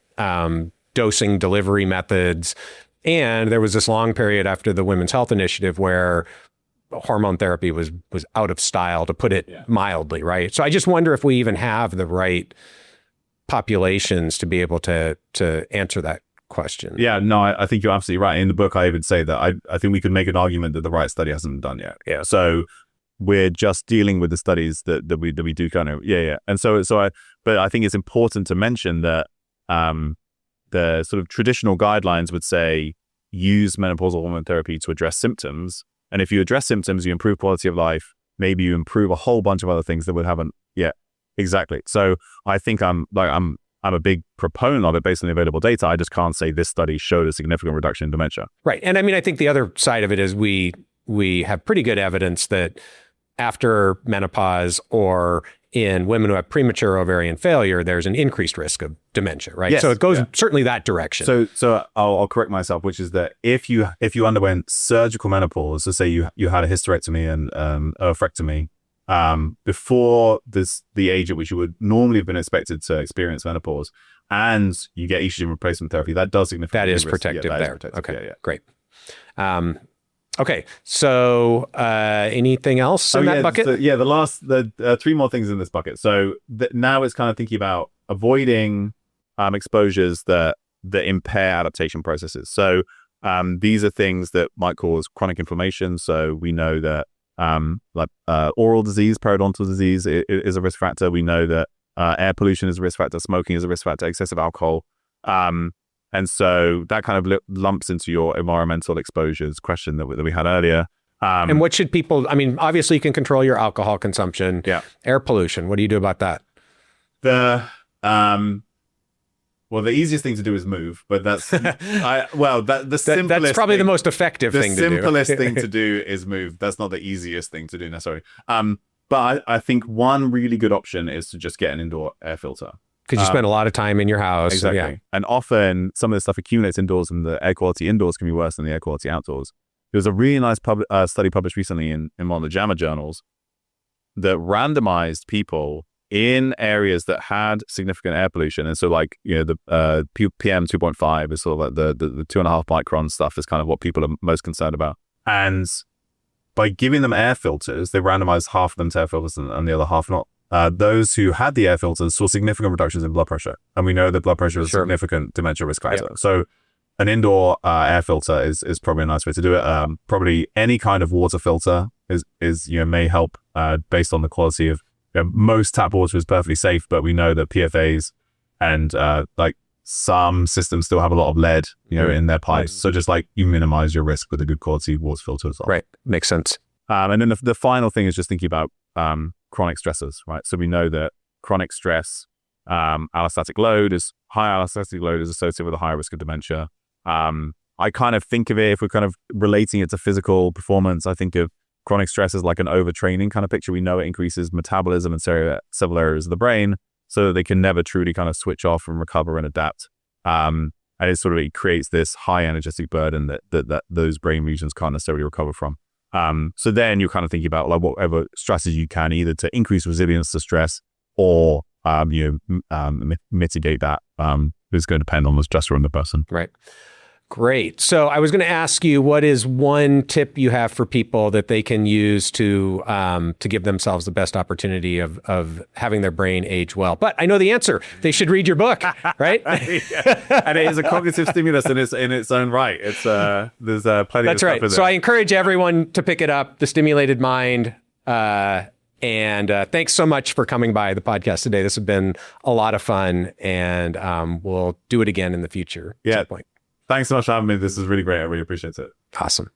dosing, delivery methods. And there was this long period after the Women's Health Initiative where hormone therapy was out of style, to put it mildly, right? So I just wonder if we even have the right populations to be able to answer that question. Yeah, no, I think you're absolutely right. In the book, I even say that I think we could make an argument that the right study hasn't been done yet. Yeah. So we're just dealing with the studies that we do kind of, And but I think it's important to mention that the sort of traditional guidelines would say use menopausal hormone therapy to address symptoms. And if you address symptoms, you improve quality of life. Maybe you improve a whole bunch of other things that would haven't yet. Exactly. So I think I'm a big proponent of it based on the available data. I just can't say this study showed a significant reduction in dementia. Right. And I mean, I think the other side of it is we have pretty good evidence that after menopause or in women who have premature ovarian failure, there's an increased risk of dementia, right? Yes, so it goes certainly that direction. So I'll correct myself, which is that if you underwent surgical menopause, so say you had a hysterectomy and a oophorectomy, before the age at which you would normally have been expected to experience menopause, and you get estrogen replacement therapy, that does significantly that is risk. protective that there. is protective. Okay, great. Okay, so anything else in that bucket? The last three more things in this bucket. So now it's kind of thinking about avoiding exposures that impair adaptation processes. So these are things that might cause chronic inflammation. So we know that oral disease, periodontal disease is a risk factor. We know that air pollution is a risk factor, smoking is a risk factor, excessive alcohol. And so that kind of lumps into your environmental exposures question that we had earlier. And what should people, I mean, obviously you can control your alcohol consumption. Yeah. Air pollution, what do you do about that? Well, the easiest thing to do is move, but that's the simplest. That's probably the most effective thing to do. The simplest thing to do is move. That's not the easiest thing to do necessarily. But I think one really good option is to just get an indoor air filter. Because you spend a lot of time in your house. Exactly. Yeah. And often some of the stuff accumulates indoors, and the air quality indoors can be worse than the air quality outdoors. There was a really nice study published recently in one of the JAMA journals that randomized people in areas that had significant air pollution. And so like, the PM 2.5 is sort of like the 2.5 micron stuff is kind of what people are most concerned about. And by giving them air filters, they randomized half of them to air filters and the other half not. Those who had the air filters saw significant reductions in blood pressure. And we know that blood pressure is a significant dementia risk factor. Yep. So an indoor air filter is probably a nice way to do it. Probably any kind of water filter is may help based on the quality of most tap water is perfectly safe, but we know that PFAs and like some systems still have a lot of lead, in their pipes. So just like you minimize your risk with a good quality water filter as well. Right. Makes sense. And then the final thing is just thinking about chronic stressors, right? So we know that chronic stress, high allostatic load is associated with a higher risk of dementia. I kind of think of it, if we're kind of relating it to physical performance, I think of chronic stress as like an overtraining kind of picture. We know it increases metabolism in several areas of the brain, so that they can never truly kind of switch off and recover and adapt. And it creates this high energetic burden that those brain regions can't necessarily recover from. So then you're kind of thinking about like whatever strategy you can, either to increase resilience to stress or mitigate that. It's going to depend on the stressor and the person. Right. Great. So I was going to ask you, what is one tip you have for people that they can use to give themselves the best opportunity of having their brain age well? But I know the answer. They should read your book, right? Yeah. And it is a cognitive stimulus in its own right. It's there's plenty. That's of right. stuff in So there. I encourage everyone to pick it up. The Stimulated Mind. And thanks so much for coming by the podcast today. This has been a lot of fun, and we'll do it again in the future. Yeah. At some point. Thanks so much for having me. This is really great. I really appreciate it. Awesome.